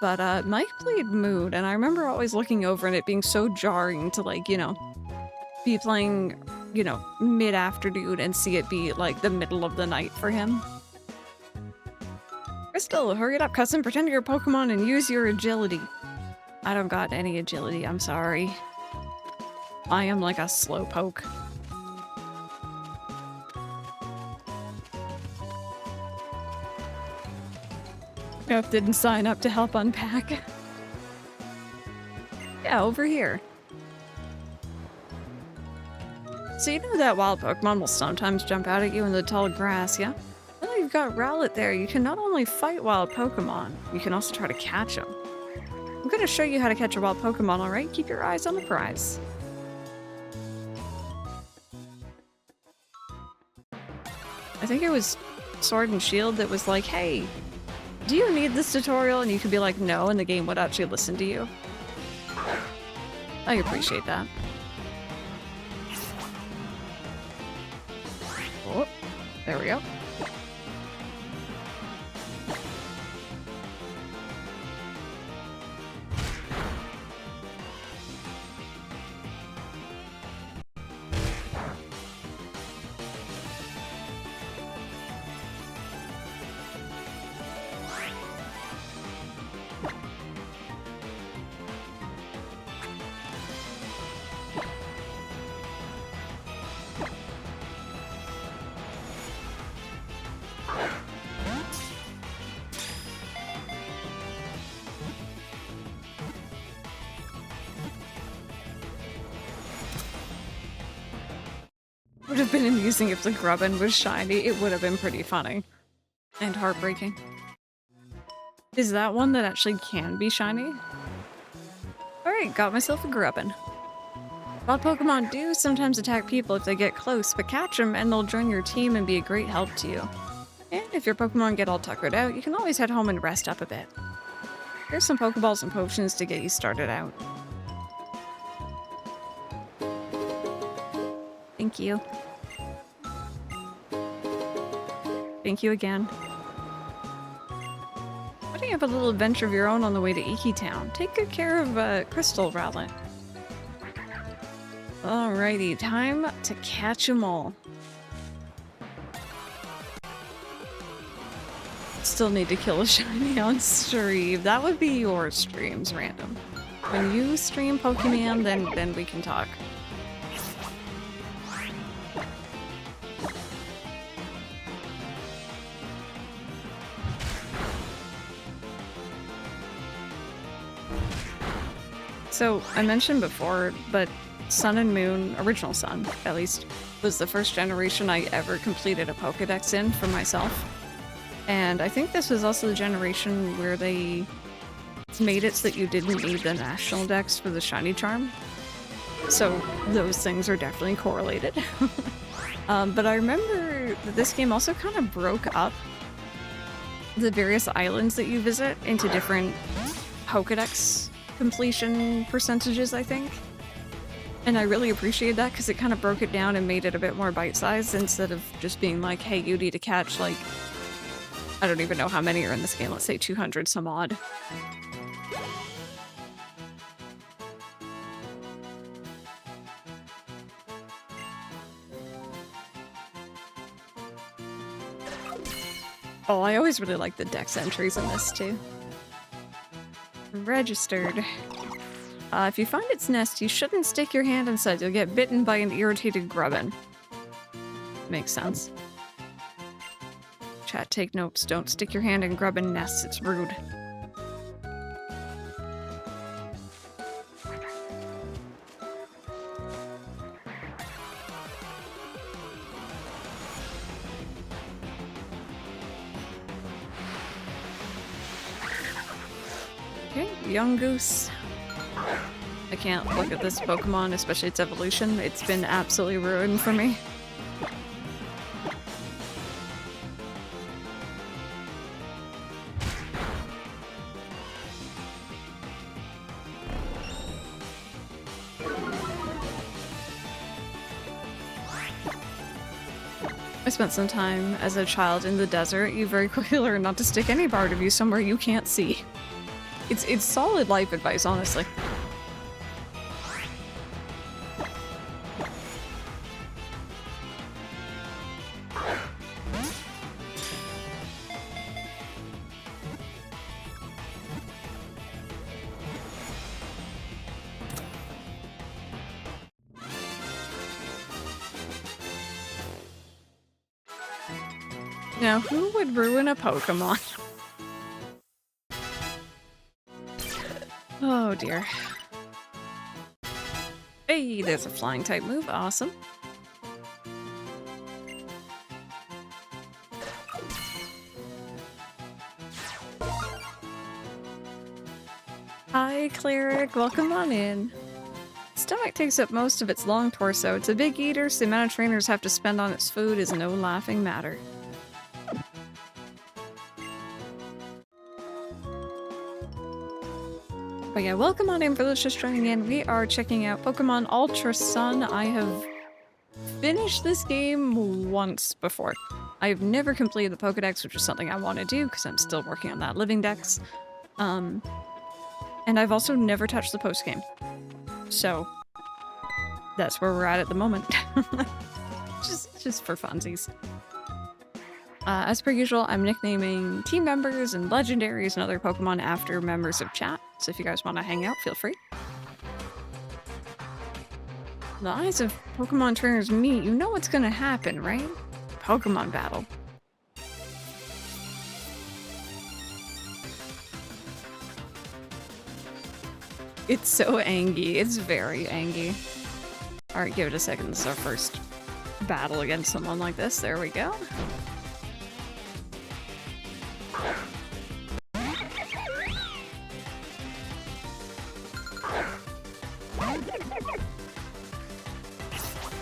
But Mike played Moon, and I remember always looking over and it being so jarring to, like, you know, be playing, you know, mid-afternoon and see it be, like, the middle of the night for him. Crystal, hurry it up, cousin. Pretend you're a Pokemon and use your agility. I don't got any agility, I'm sorry. I am like a slowpoke. Yep, didn't sign up to help unpack. Yeah, over here. So you know that wild Pokemon will sometimes jump out at you in the tall grass, yeah? Well, you've got Rowlet there. You can not only fight wild Pokemon, you can also try to catch them. I'm gonna show you how to catch a wild Pokemon, alright? Keep your eyes on the prize. I think it was Sword and Shield that was like, hey, do you need this tutorial? And you could be like, no, and the game would actually listen to you. I appreciate that. Oh, there we go. Would have been amusing if the Grubbin was shiny. It would have been pretty funny. And heartbreaking. Is that one that actually can be shiny? Alright, got myself a Grubbin. Wild Pokemon do sometimes attack people if they get close, but catch them and they'll join your team and be a great help to you. And if your Pokemon get all tuckered out, you can always head home and rest up a bit. Here's some Pokeballs and potions to get you started out. Thank you. Thank you again. Why don't you have a little adventure of your own on the way to Iki Town? Take good care of Crystal Rowlet. Alrighty, time to catch 'em all. Still need to kill a shiny on stream. That would be your streams, random. When you stream Pokemon, then we can talk. So, I mentioned before, but Sun and Moon, original Sun, at least, was the first generation I ever completed a Pokedex in for myself. And I think this was also the generation where they made it so that you didn't need the national dex for the shiny charm. So those things are definitely correlated. But I remember that this game also kind of broke up the various islands that you visit into different Pokedex completion percentages, I think. And I really appreciated that because it kind of broke it down and made it a bit more bite-sized instead of just being like, hey, you need to catch, like, I don't even know how many are in this game, let's say 200 some odd. Oh, I always really like the dex entries in this too. Registered. If you find its nest, you shouldn't stick your hand inside. You'll get bitten by an irritated Grubbin. Makes sense. Chat, take notes. Don't stick your hand in Grubbin nests. It's rude. Okay, young goose. I can't look at this Pokemon, especially its evolution. It's been absolutely ruined for me. I spent some time as a child in the desert. You very quickly learn not to stick any part of you somewhere you can't see. It's solid life advice, honestly. Now, who would ruin a Pokemon? Oh dear. Hey, there's a flying type move. Awesome. Hi, Cleric. Welcome on in. Stomach takes up most of its long torso. It's a big eater, so the amount of trainers have to spend on its food is no laughing matter. But yeah, welcome on in for those just joining in. We are checking out Pokemon Ultra Sun. I have finished this game once before. I've never completed the Pokedex, which is something I want to do because I'm still working on that Living Dex. And I've also never touched the post-game. So that's where we're at the moment. just for funsies. As per usual, I'm nicknaming team members and legendaries and other Pokemon after members of chat. So if you guys want to hang out, feel free. The eyes of Pokemon trainers meet. You know what's gonna happen, right? Pokemon battle. It's so angy. It's very angy. Alright, give it a second. This is our first battle against someone like this. There we go.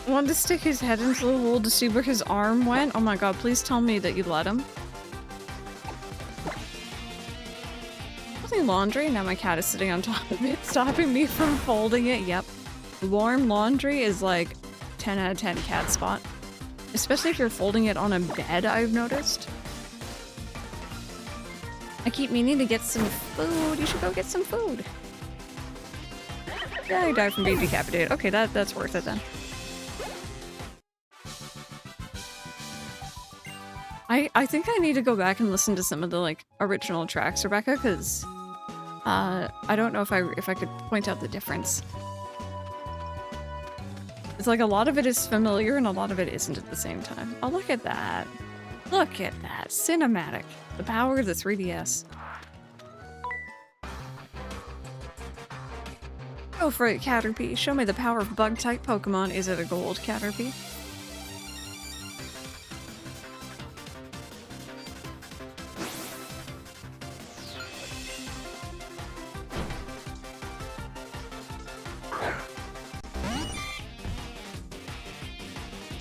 Wanted to stick his head into the hole to see where his arm went. Oh my god, please tell me that you let him. Laundry? Now my cat is sitting on top of it, stopping me from folding it. Yep. Warm laundry is like 10 out of 10 cat spot. Especially if you're folding it on a bed, I've noticed. I keep meaning to get some food. You should go get some food. Yeah, I died from being decapitated. Okay, that's worth it then. I think I need to go back and listen to some of the like original tracks, Rebecca, because I don't know if I could point out the difference. It's like a lot of it is familiar and a lot of it isn't at the same time. Oh, look at that. Look at that. Cinematic. The power of the 3DS. Go for it, Caterpie. Show me the power of bug-type Pokemon. Is it a gold Caterpie?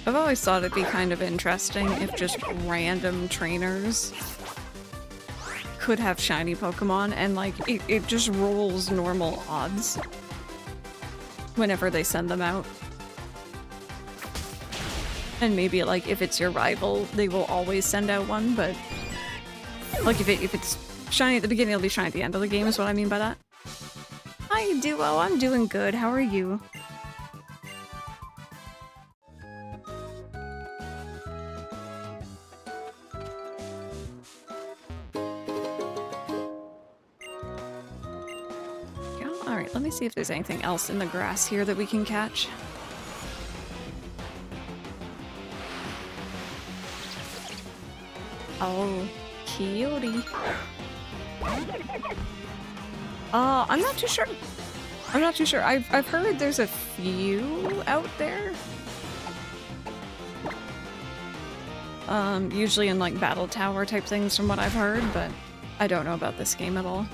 I've always thought it'd be kind of interesting if just random trainers could have shiny Pokemon and like it just rolls normal odds whenever they send them out. And maybe like if it's your rival, they will always send out one, but like if it's shiny at the beginning, it'll be shiny at the end of the game is what I mean by that. Hi Duo, I'm doing good. How are you? Let me see if there's anything else in the grass here that we can catch. Oh, cutie. I'm not too sure. I'm not too sure. I've heard there's a few out there. Usually in like battle tower type things from what I've heard, but I don't know about this game at all.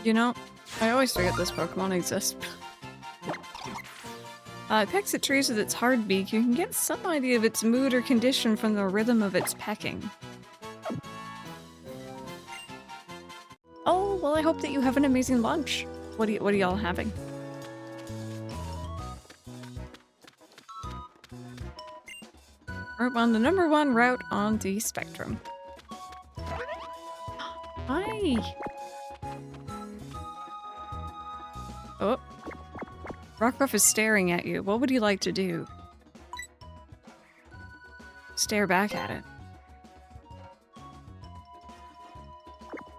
You know, I always forget this Pokemon exists. It pecks at trees with its hard beak. You can get some idea of its mood or condition from the rhythm of its pecking. Oh, well I hope that you have an amazing lunch. What are y'all having? Route 1, the number 1 route on the spectrum. Hi! Oh. Rockruff is staring at you. What would you like to do? Stare back at it.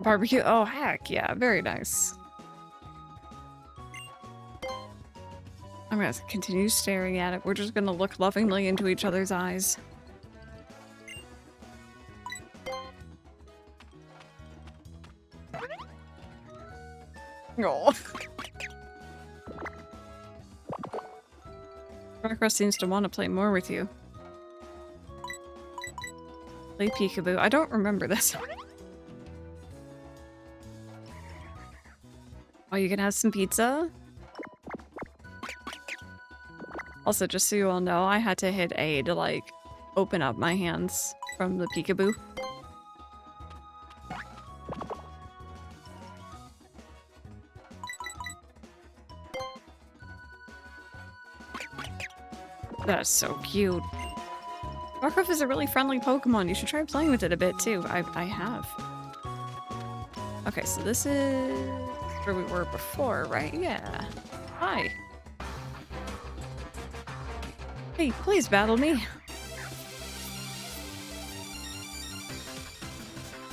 Barbecue? Oh, heck yeah. Very nice. I'm gonna continue staring at it. We're just gonna look lovingly into each other's eyes. Oh. Rockruff seems to want to play more with you. Play peekaboo. I don't remember this. Oh, you can have some pizza? Also, just so you all know, I had to hit A to, like, open up my hands from the peekaboo. That's so cute. Rockruff is a really friendly Pokemon. You should try playing with it a bit, too. I have. Okay, so this is where we were before, right? Yeah. Hi. Hey, please battle me.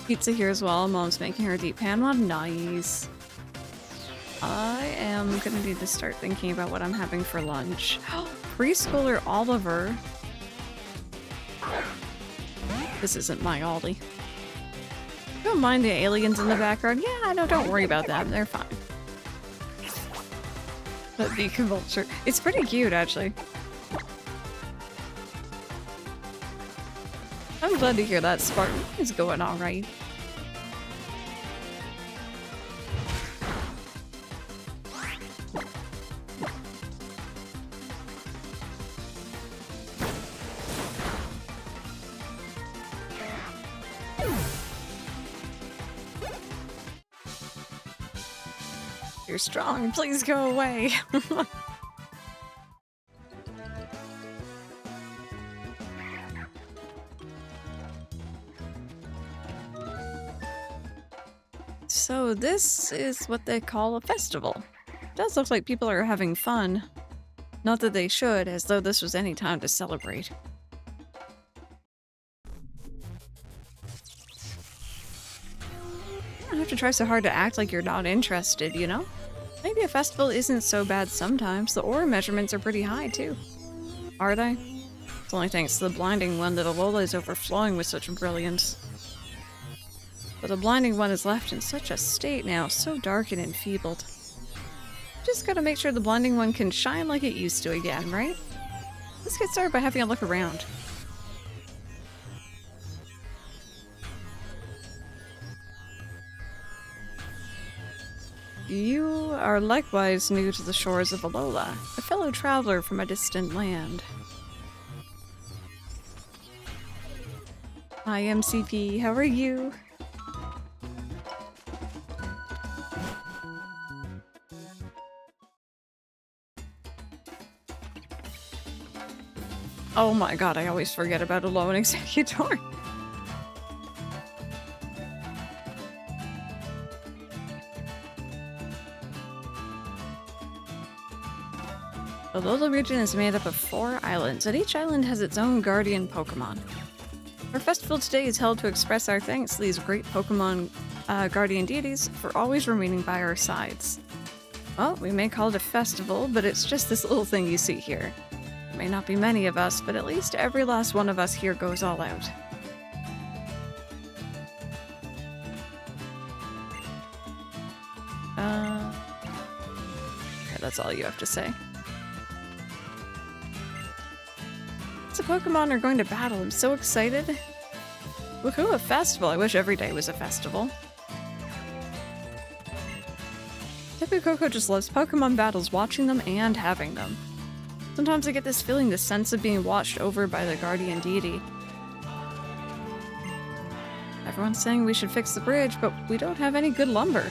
Pizza here as well. Mom's making her deep pan one. Nice. I am gonna need to start thinking about what I'm having for lunch. Preschooler Oliver. This isn't my Ollie. Don't mind the aliens in the background. Yeah, no, don't worry about them. They're fine. But the Convulture. It's pretty cute, actually. I'm glad to hear that Spartan is going alright. You're strong. Please go away. So this is what they call a festival. It does look like people are having fun. Not that they should, as though this was any time to celebrate. You don't have to try so hard to act like you're not interested, you know? Maybe a festival isn't so bad sometimes. The aura measurements are pretty high, too. Are they? It's only thanks to the blinding one that Alola is overflowing with such brilliance. But the blinding one is left in such a state now, so dark and enfeebled. Just gotta make sure the blinding one can shine like it used to again, right? Let's get started by having a look around. You are likewise new to the shores of Alola, a fellow traveler from a distant land. Hi, MCP. How are you? Oh my god, I always forget about Alolan Executor. The Alola region is made up of 4 islands, and each island has its own guardian Pokemon. Our festival today is held to express our thanks to these great Pokemon guardian deities for always remaining by our sides. Well, we may call it a festival, but it's just this little thing you see here. There may not be many of us, but at least every last one of us here goes all out. Okay, that's all you have to say. The Pokemon are going to battle. I'm so excited. Woohoo, a festival. I wish every day was a festival. Tapu Koko just loves Pokemon battles, watching them and having them. Sometimes I get this feeling, this sense of being watched over by the guardian deity. Everyone's saying we should fix the bridge, but we don't have any good lumber.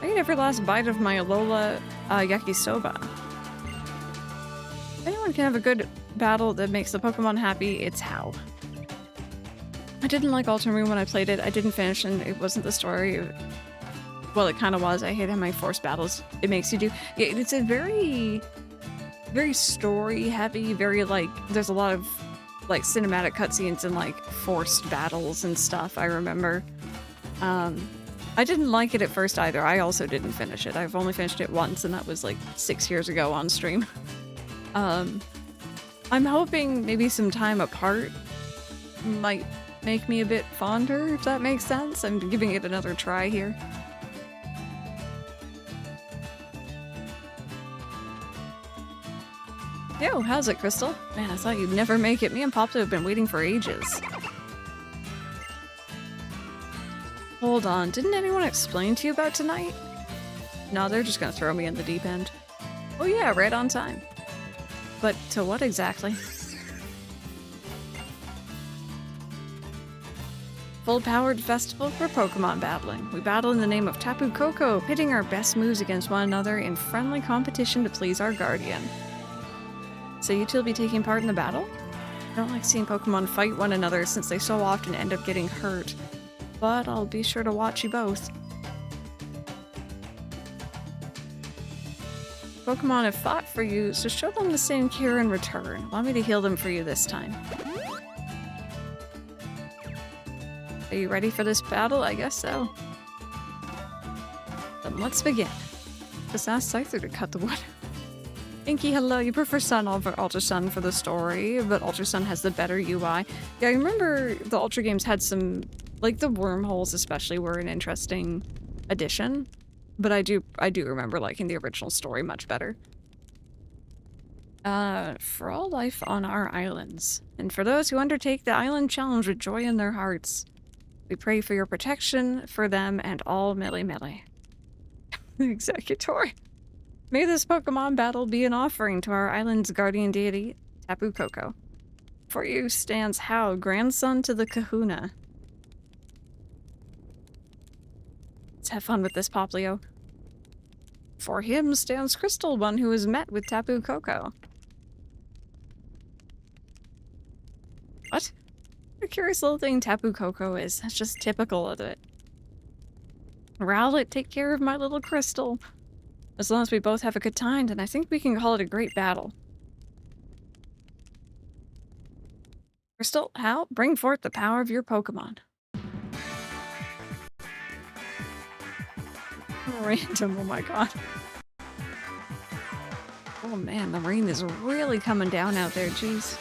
I ate every last bite of my Alola yakisoba. If anyone can have a good battle that makes the Pokemon happy, it's How. I didn't like Ultramarine when I played it. I didn't finish and it wasn't the story. Well, it kind of was. I hate how many forced battles it makes you do. Yeah, it's a very, very story heavy, very like, there's a lot of like cinematic cutscenes and like forced battles and stuff, I remember. I didn't like it at first either. I also didn't finish it. I've only finished it once and that was like 6 years ago on stream. I'm hoping maybe some time apart might make me a bit fonder, if that makes sense. I'm giving it another try here. Yo, how's it, Crystal? Man, I thought you'd never make it. Me and Papa have been waiting for ages. Hold on, didn't anyone explain to you about tonight? No, they're just gonna throw me in the deep end. Oh yeah, right on time. But to what exactly? Full-powered festival for Pokemon battling. We battle in the name of Tapu Koko, pitting our best moves against one another in friendly competition to please our guardian. So you two will be taking part in the battle? I don't like seeing Pokemon fight one another since they so often end up getting hurt. But I'll be sure to watch you both. Pokemon have fought for you, so show them the same care in return. Allow me to heal them for you this time. Are you ready for this battle? I guess so. Then let's begin. Just ask Scyther to cut the wood. Inky, hello. You prefer Sun over Ultra Sun for the story, but Ultra Sun has the better UI. Yeah, I remember the Ultra games had some, like the wormholes especially were an interesting addition, but I do remember liking the original story much better. For all life on our islands, and for those who undertake the island challenge with joy in their hearts, we pray for your protection for them and all Melee. The Executor. May this Pokemon battle be an offering to our island's guardian deity, Tapu Koko. For you stands How, grandson to the Kahuna. Let's have fun with this, Poplio. For him stands Crystal, one who has met with Tapu Koko. What? What a curious little thing Tapu Koko is. That's just typical of it. Rowlet, take care of my little Crystal. As long as we both have a good time, then I think we can call it a great battle. Crystal, Hal, bring forth the power of your Pokemon. Random, oh my god. Oh man, the rain is really coming down out there, jeez.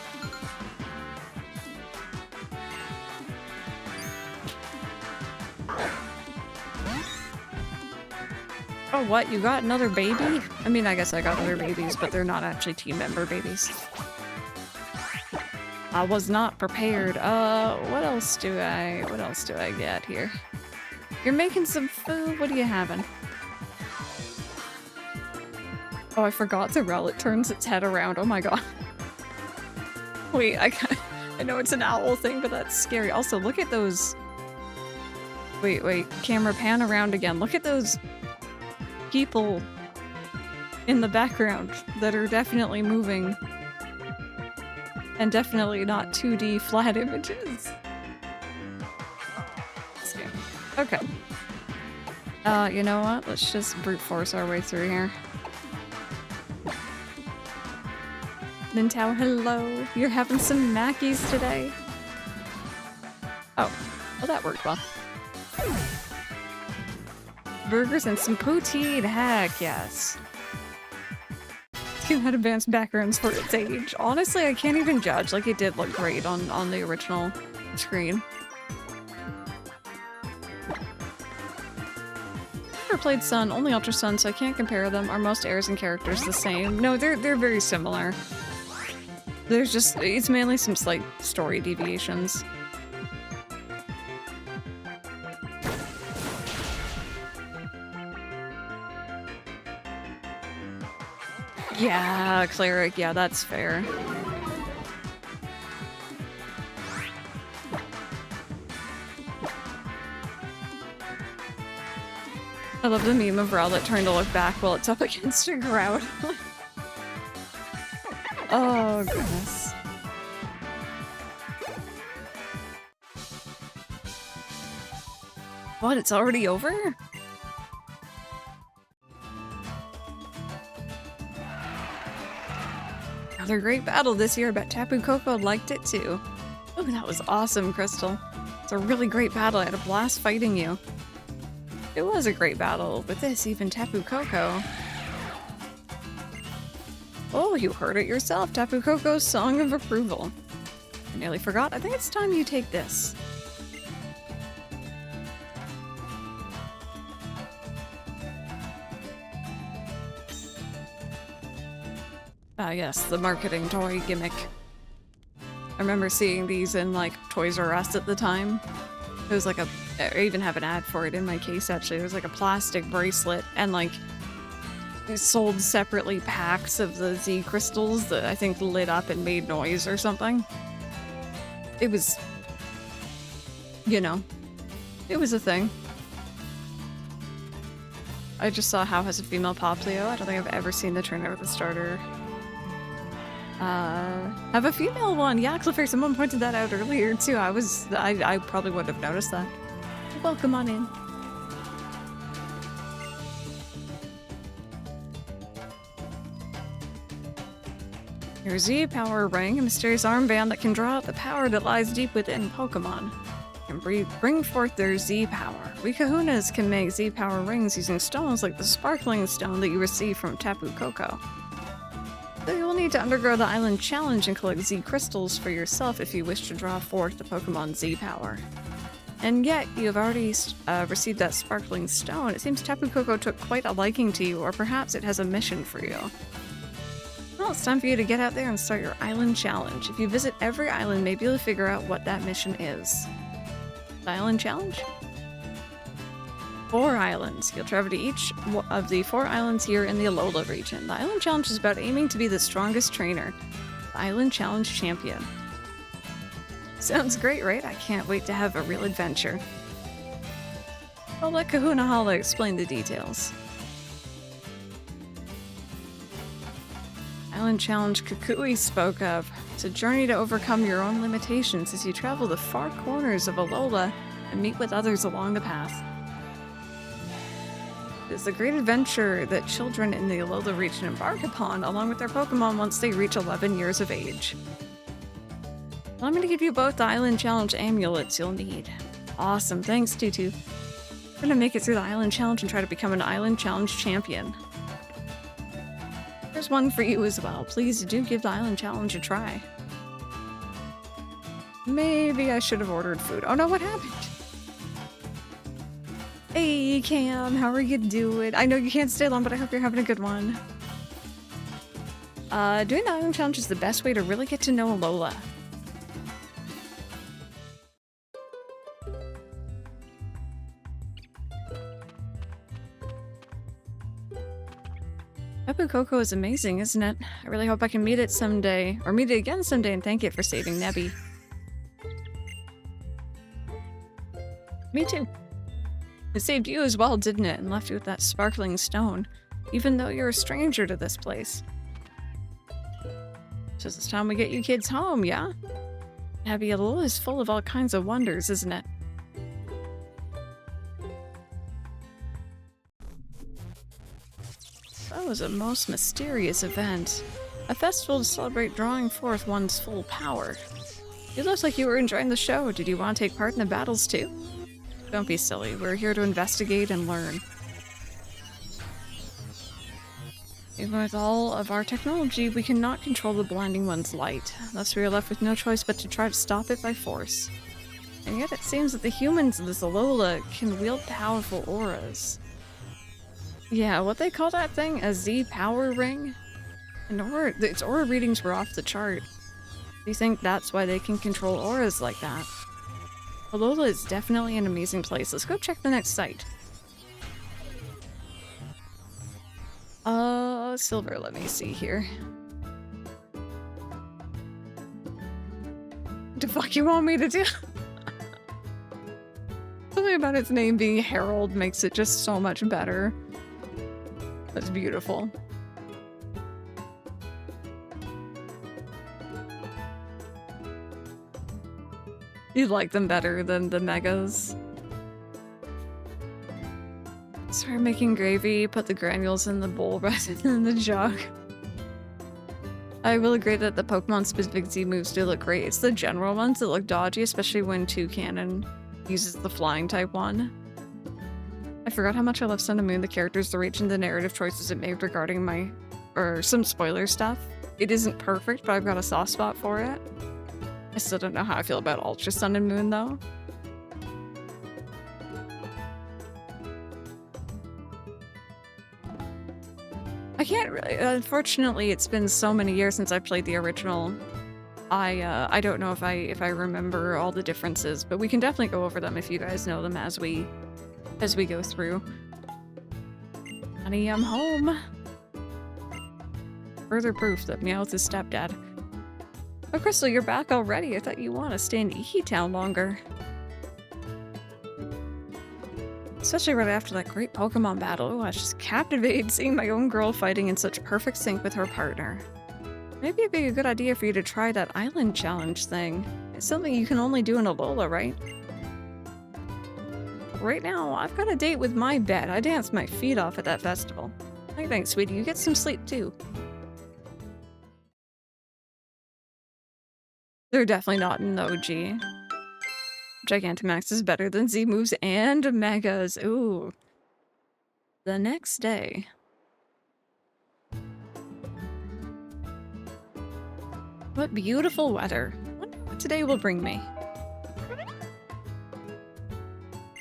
Oh, what? You got another baby? I mean, I guess I got other babies, but they're not actually team member babies. I was not prepared. What else do I get here? You're making some food? What are you having? Oh, I forgot the Rowlet turns its head around. Oh my god. Wait, I know it's an owl thing, but that's scary. Also, look at those... Wait, camera pan around again. Look at those people in the background that are definitely moving. And definitely not 2D flat images. Okay. You know what? Let's just brute force our way through here. Nintao, hello. You're having some Mackies today. Oh. Well, that worked well. Burgers and some poutine. Heck yes. It had advanced backgrounds for its age. Honestly, I can't even judge. Like, it did look great on the original screen. Never played Sun, only Ultra Sun, so I can't compare them. Are most airs and characters the same? No, they're very similar. There's just, it's mainly some slight story deviations. Yeah, cleric, yeah, that's fair. I love the meme of Rowlet trying to look back while it's up against a crowd. Oh, goodness. What, it's already over? Another great battle this year. I bet Tapu Koko liked it too. Oh, that was awesome, Crystal. It's a really great battle. I had a blast fighting you. It was a great battle. With this, even Tapu Koko. Oh, you heard it yourself. Tapu Koko's Song of Approval. I nearly forgot. I think it's time you take this. Ah, yes, the marketing toy gimmick. I remember seeing these in, like, Toys R Us at the time. It was like a... I even have an ad for it in my case, actually. It was like a plastic bracelet, and, like, it sold separately packs of the Z crystals that I think lit up and made noise or something. It was... you know. It was a thing. I just saw How has a female Poplio. I don't think I've ever seen the trainer with a starter. Have a female one. Yeah, Clifford, someone pointed that out earlier too. I probably would have noticed that. Welcome on in. Your Z power ring, a mysterious armband that can draw out the power that lies deep within Pokemon. Can bring forth their Z power. We Kahunas can make Z power rings using stones like the sparkling stone that you receive from Tapu Koko. So you will need to undergo the Island Challenge and collect Z crystals for yourself if you wish to draw forth the Pokemon Z power. And yet, you have already received that sparkling stone. It seems Tapu Koko took quite a liking to you, or perhaps it has a mission for you. Well, it's time for you to get out there and start your Island Challenge. If you visit every island, maybe you'll figure out what that mission is. The Island Challenge? 4 islands. You'll travel to each of the 4 islands here in the Alola region. The Island Challenge is about aiming to be the strongest trainer. The Island Challenge champion. Sounds great, right? I can't wait to have a real adventure. I'll let Kahuna Hala explain the details. Island Challenge Kukui spoke of. It's a journey to overcome your own limitations as you travel the far corners of Alola and meet with others along the path. It's a great adventure that children in the Alola region embark upon, along with their Pokemon once they reach 11 years of age. Well, I'm going to give you both the Island Challenge amulets you'll need. Awesome, thanks, Tutu. I'm going to make it through the Island Challenge and try to become an Island Challenge champion. There's one for you as well. Please do give the Island Challenge a try. Maybe I should have ordered food. Oh no, what happened? Hey Cam, how are you doing? I know you can't stay long, but I hope you're having a good one. Doing the Island Challenge is the best way to really get to know Alola. Tapu Koko is amazing, isn't it? I really hope I can meet it someday, or meet it again someday and thank it for saving Nebby. Me too. It saved you as well, didn't it? And left you with that sparkling stone, even though you're a stranger to this place. So it's time we get you kids home, yeah? Nebby, Alola is full of all kinds of wonders, isn't it? That was a most mysterious event. A festival to celebrate drawing forth one's full power. It looks like you were enjoying the show. Did you want to take part in the battles too? Don't be silly. We're here to investigate and learn. Even with all of our technology, we cannot control the blinding one's light. Thus we are left with no choice but to try to stop it by force. And yet it seems that the humans of this Alola can wield powerful auras. Yeah, what they call that thing? A Z power ring? And its aura readings were off the chart. Do you think that's why they can control auras like that? Alola is definitely an amazing place. Let's go check the next site. Silver, let me see here. What the fuck you want me to do? Something about its name being Harold makes it just so much better. That's beautiful. You like them better than the megas. Start making gravy, put the granules in the bowl rather than the jug. I will agree that the Pokemon-specific Z moves do look great. It's the general ones that look dodgy, especially when Toucannon uses the flying type one. I forgot how much I love Sun and Moon, the characters, the region, the narrative choices it made regarding some spoiler stuff. It isn't perfect, but I've got a soft spot for it. I still don't know how I feel about Ultra Sun and Moon, though. I can't really, unfortunately, it's been so many years since I played the original. I don't know if I remember all the differences, but we can definitely go over them if you guys know them as we go through. Honey, I'm home. Further proof that Meowth is stepdad. Oh, Crystal, you're back already. I thought you want to stay in E-Town longer. Especially right after that great Pokemon battle. Oh, I was just captivated seeing my own girl fighting in such perfect sync with her partner. Maybe it'd be a good idea for you to try that island challenge thing. It's something you can only do in Alola, right? Right now, I've got a date with my bed. I danced my feet off at that festival. Hey, thanks, sweetie. You get some sleep, too. They're definitely not in the OG. Gigantamax is better than Z moves and Megas. Ooh. The next day. What beautiful weather. Wonder what today will bring me.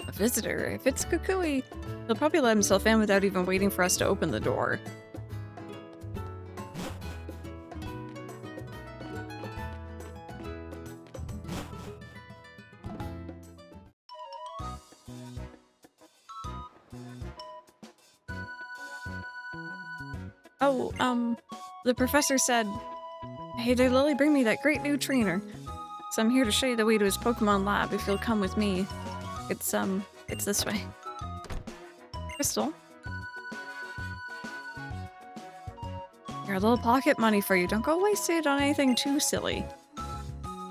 A visitor. If it's Kukui, he'll probably let himself in without even waiting for us to open the door. Oh, the professor said, "Hey there, Lily, bring me that great new trainer. So I'm here to show you the way to his Pokemon lab if you'll come with me. It's this way." Crystal? Here, a little pocket money for you. Don't go waste it on anything too silly.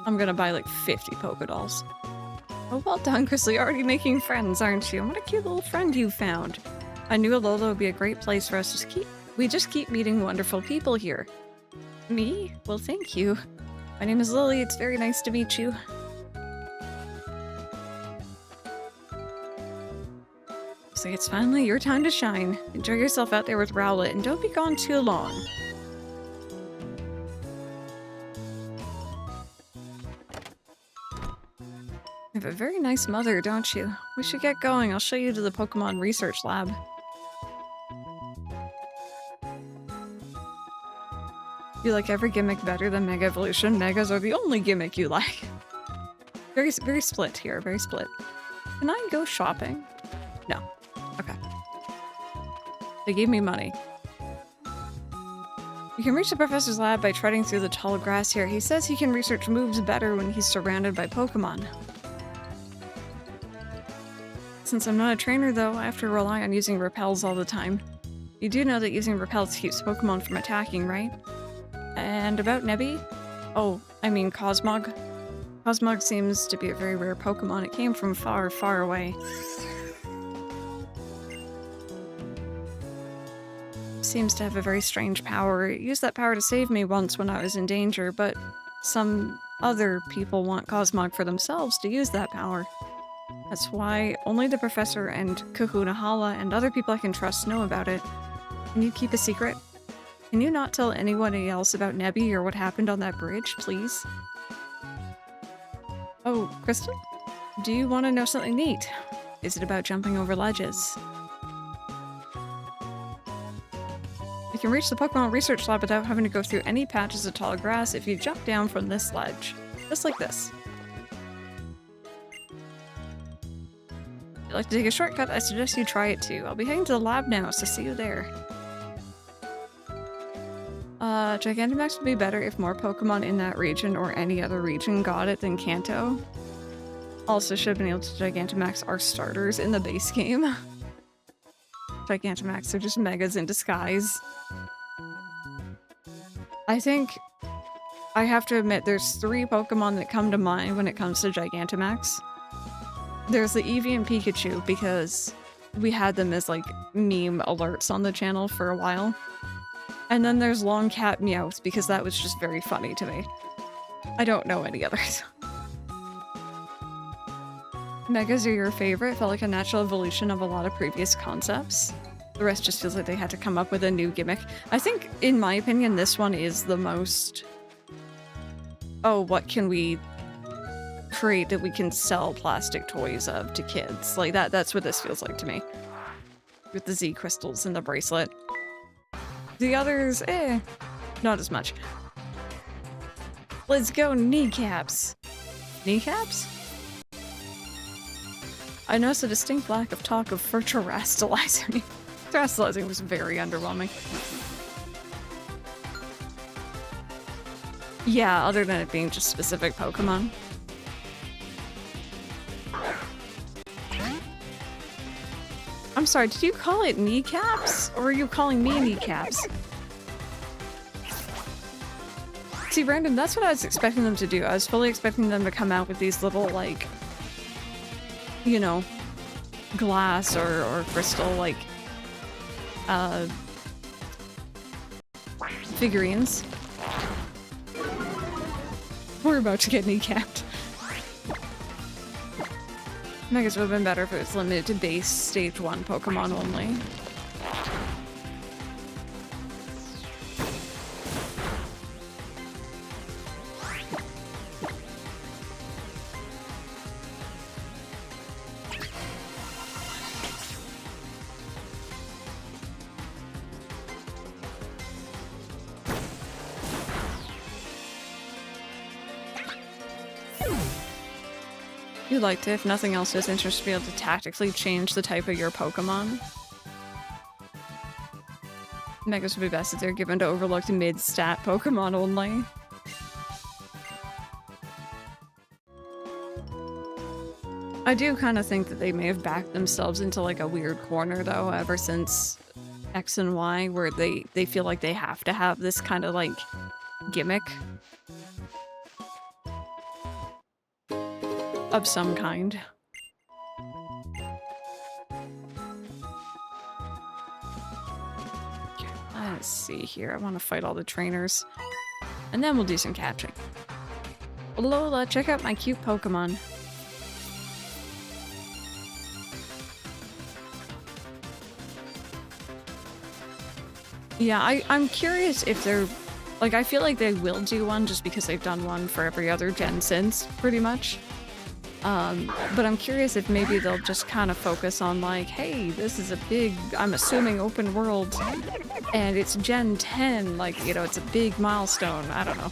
I'm gonna buy like 50 Pokédolls. Oh, well done, Crystal. You're already making friends, aren't you? What a cute little friend you found. I knew Alola would be a great place for us to we just keep meeting wonderful people here. Me? Well, thank you. My name is Lily. It's very nice to meet you. Looks like it's finally your time to shine. Enjoy yourself out there with Rowlet, and don't be gone too long. You have a very nice mother, don't you? We should get going. I'll show you to the Pokemon research lab. You like every gimmick better than Mega Evolution. Megas are the only gimmick you like. Very split here, very split. Can I go shopping? No. Okay. They gave me money. You can reach the professor's lab by treading through the tall grass here. He says he can research moves better when he's surrounded by Pokemon. Since I'm not a trainer though, I have to rely on using repels all the time. You do know that using repels keeps Pokemon from attacking, right? And about Nebby? Oh, I mean Cosmog. Cosmog seems to be a very rare Pokemon. It came from far, far away. Seems to have a very strange power. It used that power to save me once when I was in danger, but some other people want Cosmog for themselves to use that power. That's why only the professor and Kukunahala and other people I can trust know about it. Can you keep a secret? Can you not tell anyone else about Nebby or what happened on that bridge, please? Oh, Crystal? Do you want to know something neat? Is it about jumping over ledges? You can reach the Pokemon Research Lab without having to go through any patches of tall grass if you jump down from this ledge. Just like this. If you'd like to take a shortcut, I suggest you try it too. I'll be heading to the lab now, so see you there. Gigantamax would be better if more Pokemon in that region or any other region got it than Kanto. Also should have been able to Gigantamax our starters in the base game. Gigantamax are just Megas in disguise. I think I have to admit, there's 3 Pokemon that come to mind when it comes to Gigantamax. There's the Eevee and Pikachu, because we had them as, like, meme alerts on the channel for a while. And then there's Longcat Meowth, because that was just very funny to me. I don't know any others. Megas are your favorite? Felt like a natural evolution of a lot of previous concepts. The rest just feels like they had to come up with a new gimmick. I think, in my opinion, this one is the most... Oh, what can we create that we can sell plastic toys of to kids? Like, that's what this feels like to me. With the Z crystals and the bracelet. The others, not as much. Let's go kneecaps. Kneecaps? I noticed a distinct lack of talk of for terrestrializing. Terrestrializing was very underwhelming. Yeah, other than it being just specific Pokemon. I'm sorry, did you call it kneecaps? Or are you calling me kneecaps? See, Brandon, that's what I was expecting them to do. I was fully expecting them to come out with these little, like, you know, glass or crystal, like, figurines. We're about to get kneecapped. Megas would have been better if it was limited to base stage 1 Pokemon only. You liked it. If nothing else, it's interesting to be able to tactically change the type of your Pokemon. Megas would be best if they're given to overlooked mid-stat Pokemon only. I do kind of think that they may have backed themselves into like a weird corner though, ever since X and Y, where they feel like they have to have this kind of like gimmick of some kind. Let's see here. I want to fight all the trainers. And then we'll do some catching. Alola, check out my cute Pokemon. Yeah, I'm curious if they're... Like, I feel like they will do one just because they've done one for every other gen since, pretty much. But I'm curious if maybe they'll just kind of focus on like, hey, this is a big, I'm assuming, open world, and it's Gen 10, like, you know, it's a big milestone. I don't know.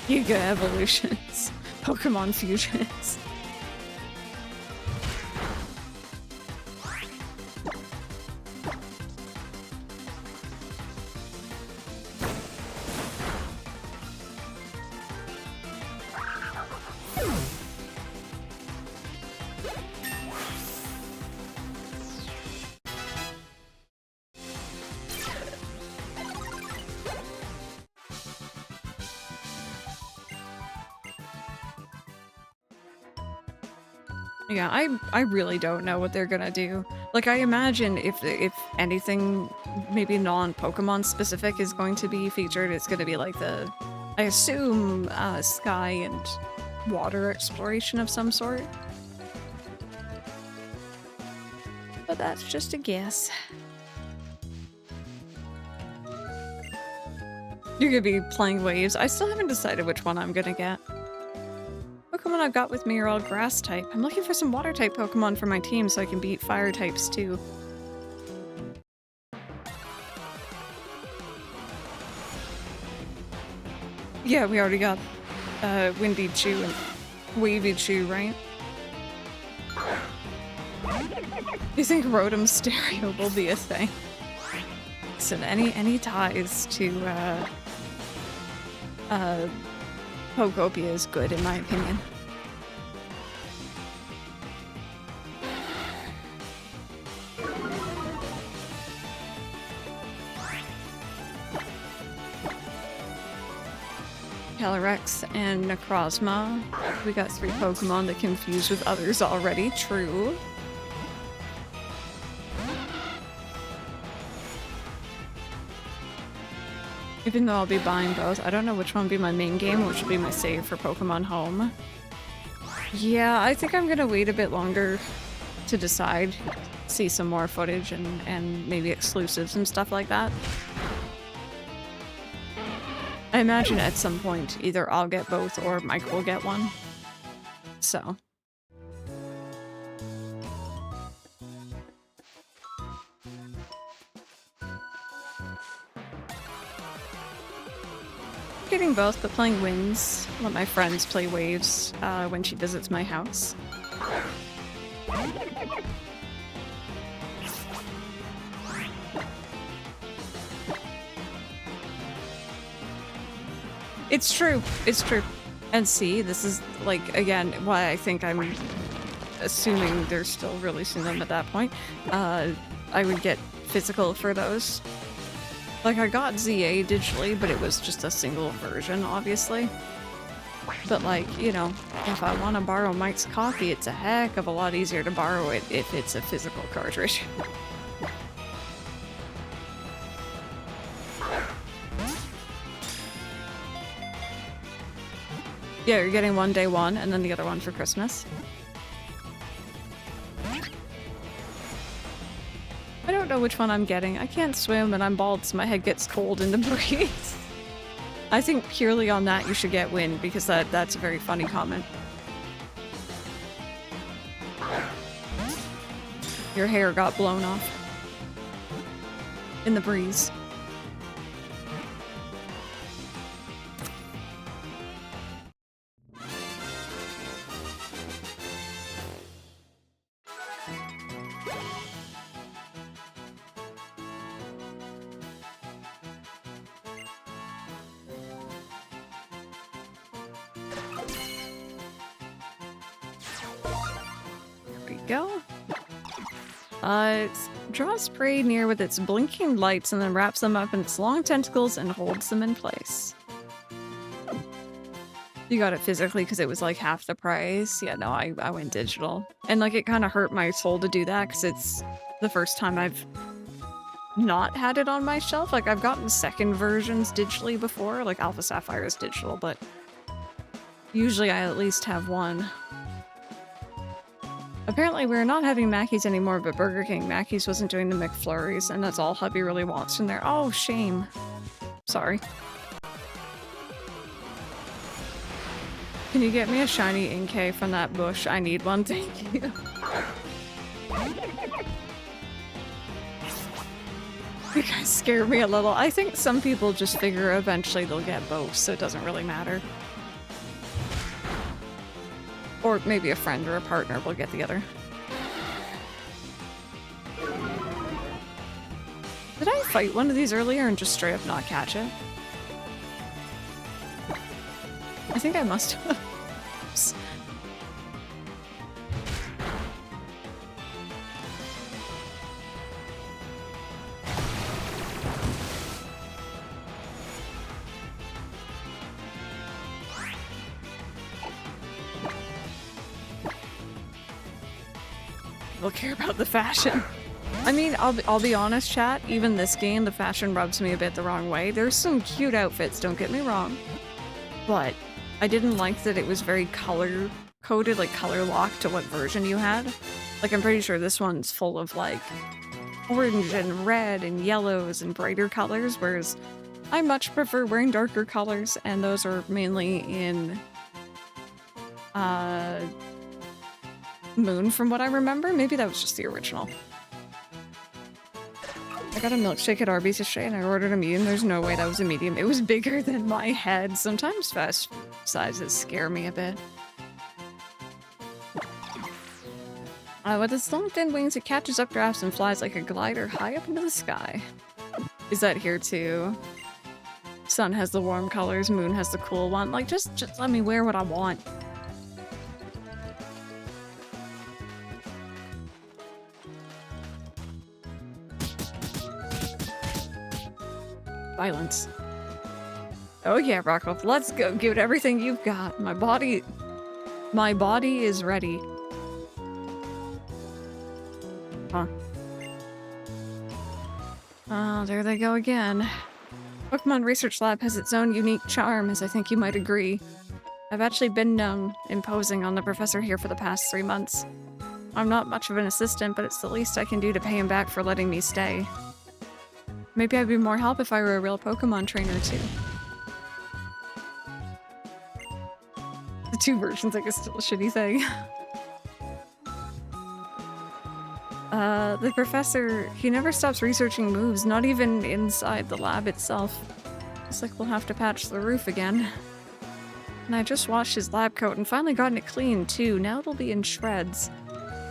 Giga evolutions. Pokemon fusions. Yeah, I really don't know what they're gonna do. Like, I imagine if anything, maybe non-Pokemon specific is going to be featured, it's gonna be like the, I assume, sky and water exploration of some sort. But that's just a guess. You're gonna be playing waves. I still haven't decided which one I'm gonna get. Pokemon I've got with me are all grass type. I'm looking for some water type Pokemon for my team so I can beat fire types too. Yeah, we already got Windy Chew and Wavy Chew, right? You think Rotom Stereo will be a thing? Listen, any ties to Pokopia is good in my opinion. Calyrex and Necrozma. We got 3 Pokemon that confused with others already. True. Even though I'll be buying both, I don't know which one will be my main game or which will be my save for Pokemon Home. Yeah, I think I'm gonna wait a bit longer to decide. See some more footage and maybe exclusives and stuff like that. I imagine at some point either I'll get both or Mike will get one. So. Getting both, but playing Winds. Let my friends play Waves when she visits my house. It's true. It's true. And see, this is, like, again, why I think I'm assuming they're still releasing them at that point. I would get physical for those. Like, I got ZA digitally, but it was just a single version, obviously. But, like, you know, if I want to borrow Mike's copy, it's a heck of a lot easier to borrow it if it's a physical cartridge. Yeah, you're getting one day one, and then the other one for Christmas. I don't know which one I'm getting. I can't swim and I'm bald, so my head gets cold in the breeze. I think purely on that you should get Wind, because that's a very funny comment. Your hair got blown off in the breeze. Go. It draws prey near with its blinking lights and then wraps them up in its long tentacles and holds them in place. You got it physically because it was like half the price. Yeah, no, I went digital. And like it kind of hurt my soul to do that because it's the first time I've not had it on my shelf. Like I've gotten second versions digitally before, like Alpha Sapphire is digital, but usually I at least have one. Apparently we're not having Mackies anymore, but Burger King Mackies wasn't doing the McFlurries, and that's all hubby really wants in there. Oh, shame. Sorry. Can you get me a shiny Inkay from that bush? I need one, thank you. You guys scared me a little. I think some people just figure eventually they'll get both, so it doesn't really matter. Or maybe a friend or a partner will get the other. Did I fight one of these earlier and just straight up not catch it? I think I must have. Oops. People care about the fashion. I mean, I'll be honest, chat, even this game, the fashion rubs me a bit the wrong way. There's some cute outfits, don't get me wrong. But I didn't like that it was very color-coded, like color-locked to what version you had. Like, I'm pretty sure this one's full of, like, orange and red and yellows and brighter colors, whereas I much prefer wearing darker colors, and those are mainly in, Moon, from what I remember. Maybe that was just the original. I got a milkshake at Arby's yesterday and I ordered a medium. There's no way that was a medium. It was bigger than my head. Sometimes fast food sizes scare me a bit. With its long thin wings, it catches updrafts and flies like a glider high up into the sky. Is that here too? Sun has the warm colors, Moon has the cool one. Like, just let me wear what I want. Violence. Oh yeah, Rockwell, let's go. Give it everything you've got. My body is ready. Huh. Oh, there they go again. Pokemon Research Lab has its own unique charm, as I think you might agree. I've actually been imposing on the professor here for the past 3 months. I'm not much of an assistant, but it's the least I can do to pay him back for letting me stay. Maybe I'd be more help if I were a real Pokemon trainer, too. The 2 versions, I guess, still a shitty thing. The professor, he never stops researching moves, not even inside the lab itself. Looks like we'll have to patch the roof again. And I just washed his lab coat and finally gotten it clean, too. Now it'll be in shreds.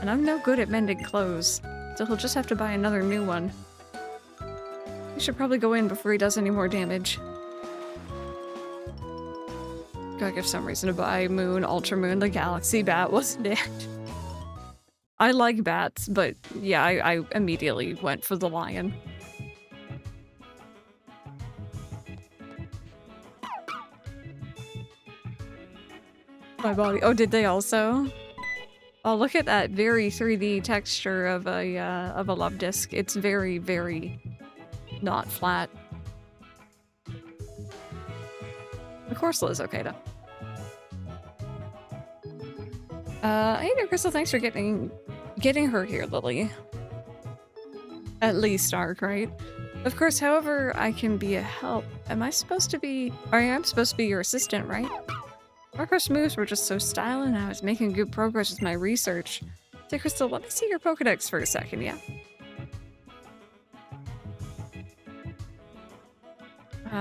And I'm no good at mending clothes, so he'll just have to buy another new one. We should probably go in before he does any more damage. Gotta give some reason to buy Moon, Ultra Moon, the Galaxy Bat, wasn't it? I like bats, but yeah, I immediately went for the lion. My body. Oh, did they also? Oh, look at that very 3D texture of a love disc. It's very, very not flat. The Corsola is okay though. Hey there, Crystal. Thanks for getting her here, Lily. At least Arc, right? Of course, however I can be a help. Am I supposed to be... I am supposed to be your assistant, right? Marco's moves were just so stylish and I was making good progress with my research. Say, Crystal, let me see your Pokedex for a second, yeah?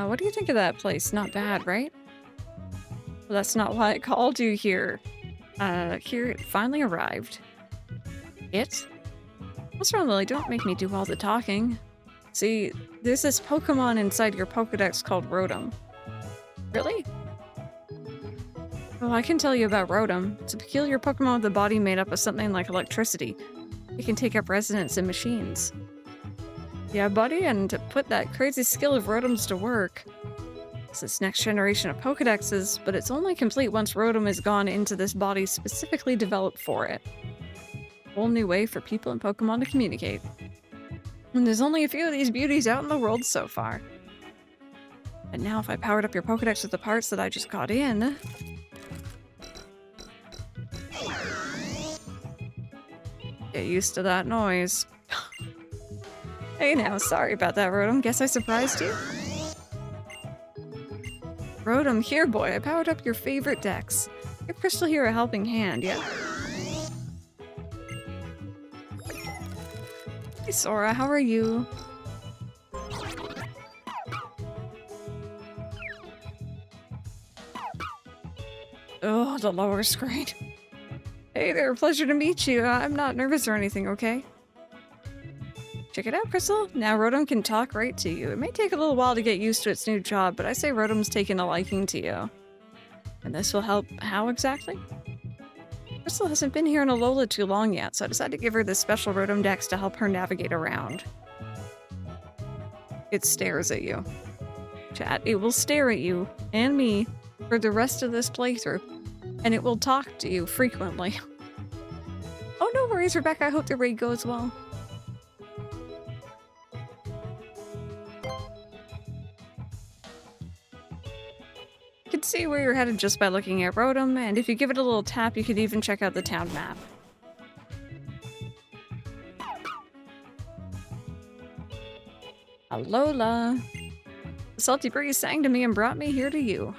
What do you think of that place? Not bad, right? Well, that's not why I called you here. Here it finally arrived. It? What's wrong, Lily? Don't make me do all the talking. See, there's this Pokemon inside your Pokedex called Rotom. Really? Well, I can tell you about Rotom. It's a peculiar Pokemon with a body made up of something like electricity. It can take up residence in machines. Yeah, buddy, and to put that crazy skill of Rotom's to work. It's this next generation of Pokedexes, but it's only complete once Rotom has gone into this body specifically developed for it. Whole new way for people and Pokemon to communicate. And there's only a few of these beauties out in the world so far. And now if I powered up your Pokedex with the parts that I just got in... Get used to that noise. Hey now, sorry about that, Rotom. Guess I surprised you? Rotom, here boy, I powered up your favorite dex. Give Crystal here a helping hand, yeah? Hey Sora, how are you? Oh, the lower screen. Hey there, pleasure to meet you. I'm not nervous or anything, okay? Check it out, Crystal. Now Rotom can talk right to you. It may take a little while to get used to its new job, but I say Rotom's taken a liking to you. And this will help how exactly? Crystal hasn't been here in Alola too long yet, so I decided to give her this special Rotom Dex to help her navigate around. It stares at you. Chat, it will stare at you and me for the rest of this playthrough, and it will talk to you frequently. Oh, no worries, Rebecca. I hope the raid goes well. You can see where you're headed just by looking at Rotom, and if you give it a little tap, you could even check out the town map. Alola! The salty breeze sang to me and brought me here to you.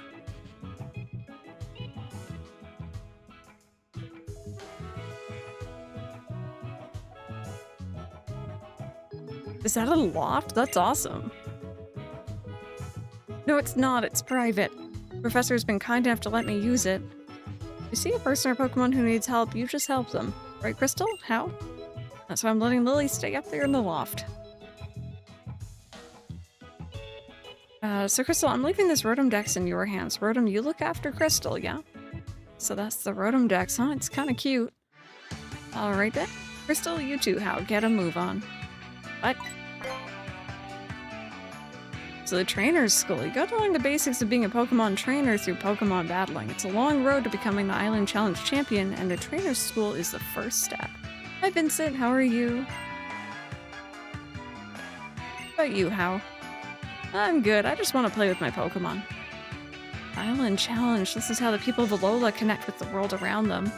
Is that a loft? That's awesome. No, it's not. It's private. The professor's been kind enough to let me use it. If you see a person or Pokemon who needs help, you just help them. Right, Crystal? How? That's why I'm letting Lily stay up there in the loft. So Crystal, I'm leaving this Rotom Dex in your hands. Rotom, you look after Crystal, yeah? So that's the Rotom Dex, huh? It's kind of cute. Alright then. Crystal, you too, how? Get a move on. What? So the trainer's school. You gotta learn the basics of being a Pokemon trainer through Pokemon battling. It's a long road to becoming the Island Challenge champion, and the trainer's school is the first step. Hi Vincent, how are you? How about you, How? I'm good, I just want to play with my Pokemon. Island Challenge. This is how the people of Alola connect with the world around them.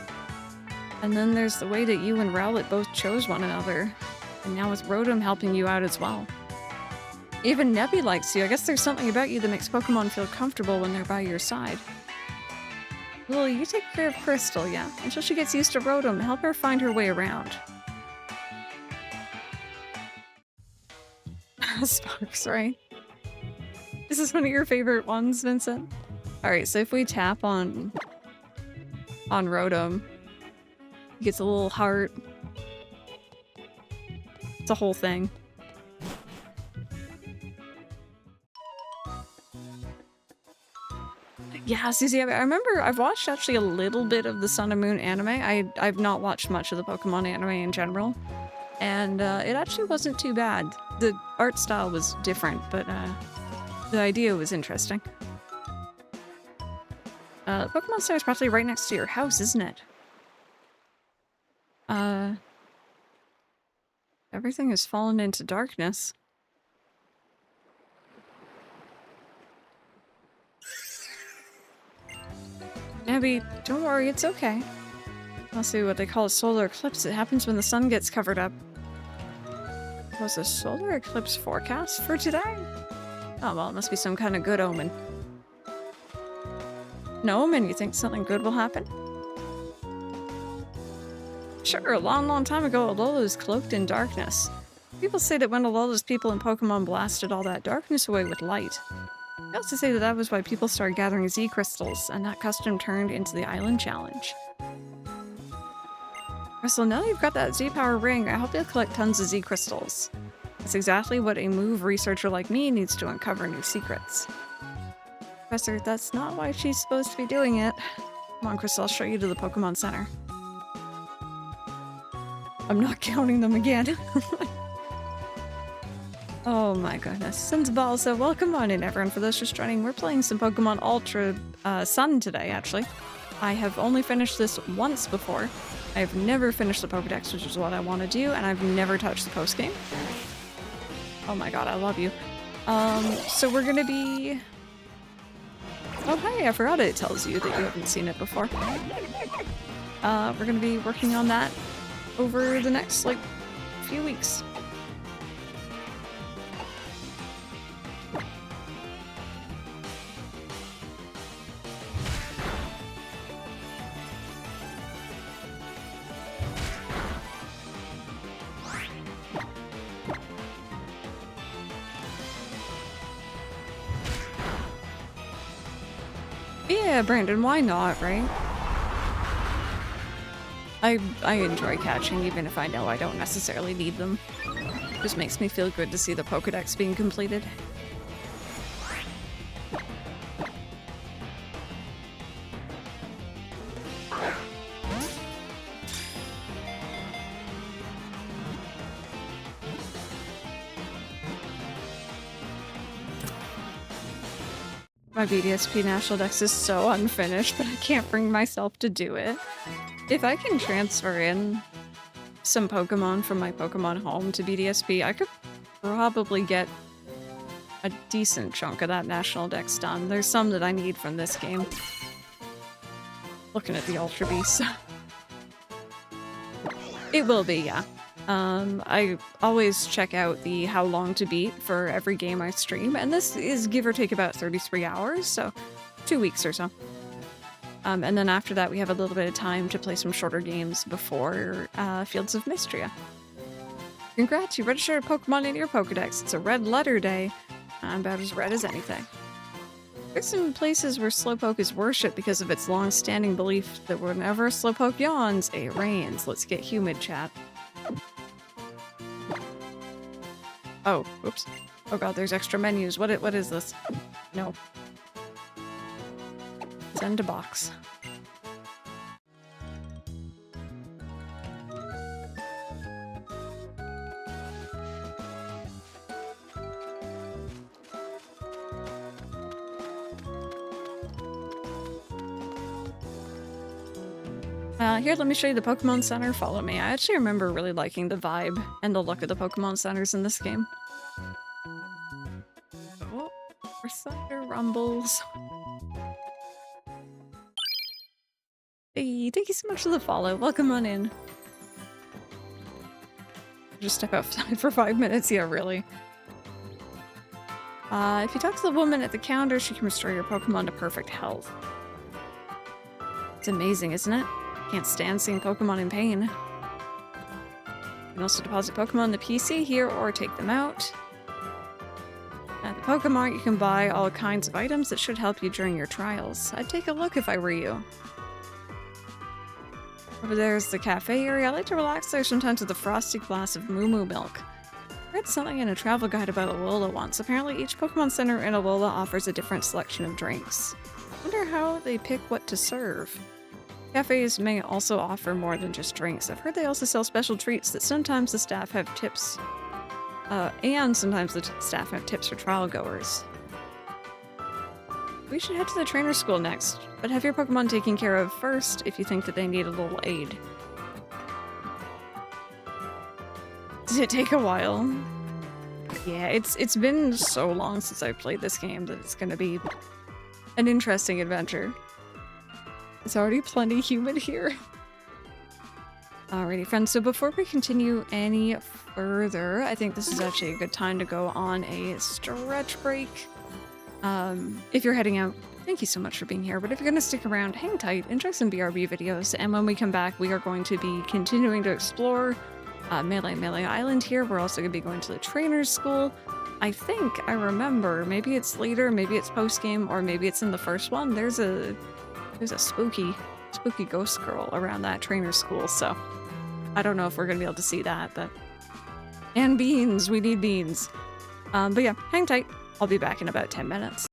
And then there's the way that you and Rowlet both chose one another. And now with Rotom helping you out as well. Even Nebby likes you. I guess there's something about you that makes Pokemon feel comfortable when they're by your side. Well, you take care of Crystal, yeah. Until she gets used to Rotom, help her find her way around. Sparks, right? This is one of your favorite ones, Vincent? Alright, so if we tap on Rotom, he gets a little heart. It's a whole thing. Yeah, Susie, I remember I've watched actually a little bit of the Sun and Moon anime. I've not watched much of the Pokemon anime in general. And it actually wasn't too bad. The art style was different, but the idea was interesting. Pokemon Center is practically right next to your house, isn't it? Everything has fallen into darkness. Abby, don't worry, it's okay. I'll see what they call a solar eclipse. It happens when the sun gets covered up. Was a solar eclipse forecast for today? Oh well, it must be some kind of good omen. No omen? You think something good will happen? Sure, a long time ago, Alola was cloaked in darkness. People say that when Alola's people in Pokemon blasted all that darkness away with light. They also say that that was why people started gathering Z crystals, and that custom turned into the Island Challenge. So now you've got that Z-Power ring, I hope you'll collect tons of Z crystals. That's exactly what a move researcher like me needs to uncover new secrets. Professor, that's not why she's supposed to be doing it. Come on, Crystal, I'll show you to the Pokemon Center. I'm not counting them again. Oh my goodness. Sensible, so welcome on in everyone. For those just joining, we're playing some Pokemon Ultra Sun today, actually. I have only finished this once before. I have never finished the Pokedex, which is what I want to do, and I've never touched the postgame. Oh my god, I love you. So we're gonna be... Oh hey, I forgot it tells you that you haven't seen it before. We're gonna be working on that over the next, like, few weeks. Yeah, Brandon, why not, right? I enjoy catching, even if I know I don't necessarily need them. Just makes me feel good to see the Pokedex being completed. My BDSP National Dex is so unfinished, but I can't bring myself to do it. If I can transfer in some Pokemon from my Pokemon home to BDSP, I could probably get a decent chunk of that National Dex done. There's some that I need from this game. Looking at the Ultra Beasts. It will be, yeah. I always check out the how long to beat for every game I stream, and this is give or take about 33 hours, so 2 weeks or so. And then after that we have a little bit of time to play some shorter games before Fields of Mystria. Congrats, you registered a Pokemon in your Pokedex. It's a red letter day. I'm about as red as anything. There's some places where Slowpoke is worshipped because of its long-standing belief that whenever a Slowpoke yawns, it rains. Let's get humid, chat. Oh, oops. Oh god, there's extra menus. What is this? No. Send to box. Here, let me show you the Pokemon Center. Follow me. I actually remember really liking the vibe and the look of the Pokemon Centers in this game. Oh, Cider rumbles. Hey, thank you so much for the follow. Welcome on in. Just step outside for 5 minutes. Yeah, really. If you talk to the woman at the counter, she can restore your Pokemon to perfect health. It's amazing, isn't it? Can't stand seeing Pokemon in pain. You can also deposit Pokemon in the PC here or take them out. At the Pokemart, you can buy all kinds of items that should help you during your trials. I'd take a look if I were you. Over there's the cafe area. I like to relax there sometimes with a frosty glass of Moo Moo milk. I read something in a travel guide about Alola once. Apparently each Pokemon Center in Alola offers a different selection of drinks. I wonder how they pick what to serve. Cafes may also offer more than just drinks. I've heard they also sell special treats that sometimes the staff have tips, and sometimes the staff have tips for trial goers. We should head to the trainer school next, but have your Pokemon taken care of first if you think that they need a little aid. Did it take a while? Yeah, it's been so long since I've played this game that it's gonna be an interesting adventure. It's already plenty humid here. Alrighty, friends, so before we continue any further, I think this is actually a good time to go on a stretch break. If you're heading out, thank you so much for being here, but if you're gonna stick around, hang tight, enjoy some BRB videos, and when we come back, we are going to be continuing to explore Melee Island here. We're also going to be going to the trainer's school. I think I remember, maybe it's later, maybe it's post-game, or maybe it's in the first one. There's a spooky ghost girl around that trainer's school, so I don't know if we're going to be able to see that, but... And beans! We need beans! But yeah, hang tight. I'll be back in about 10 minutes.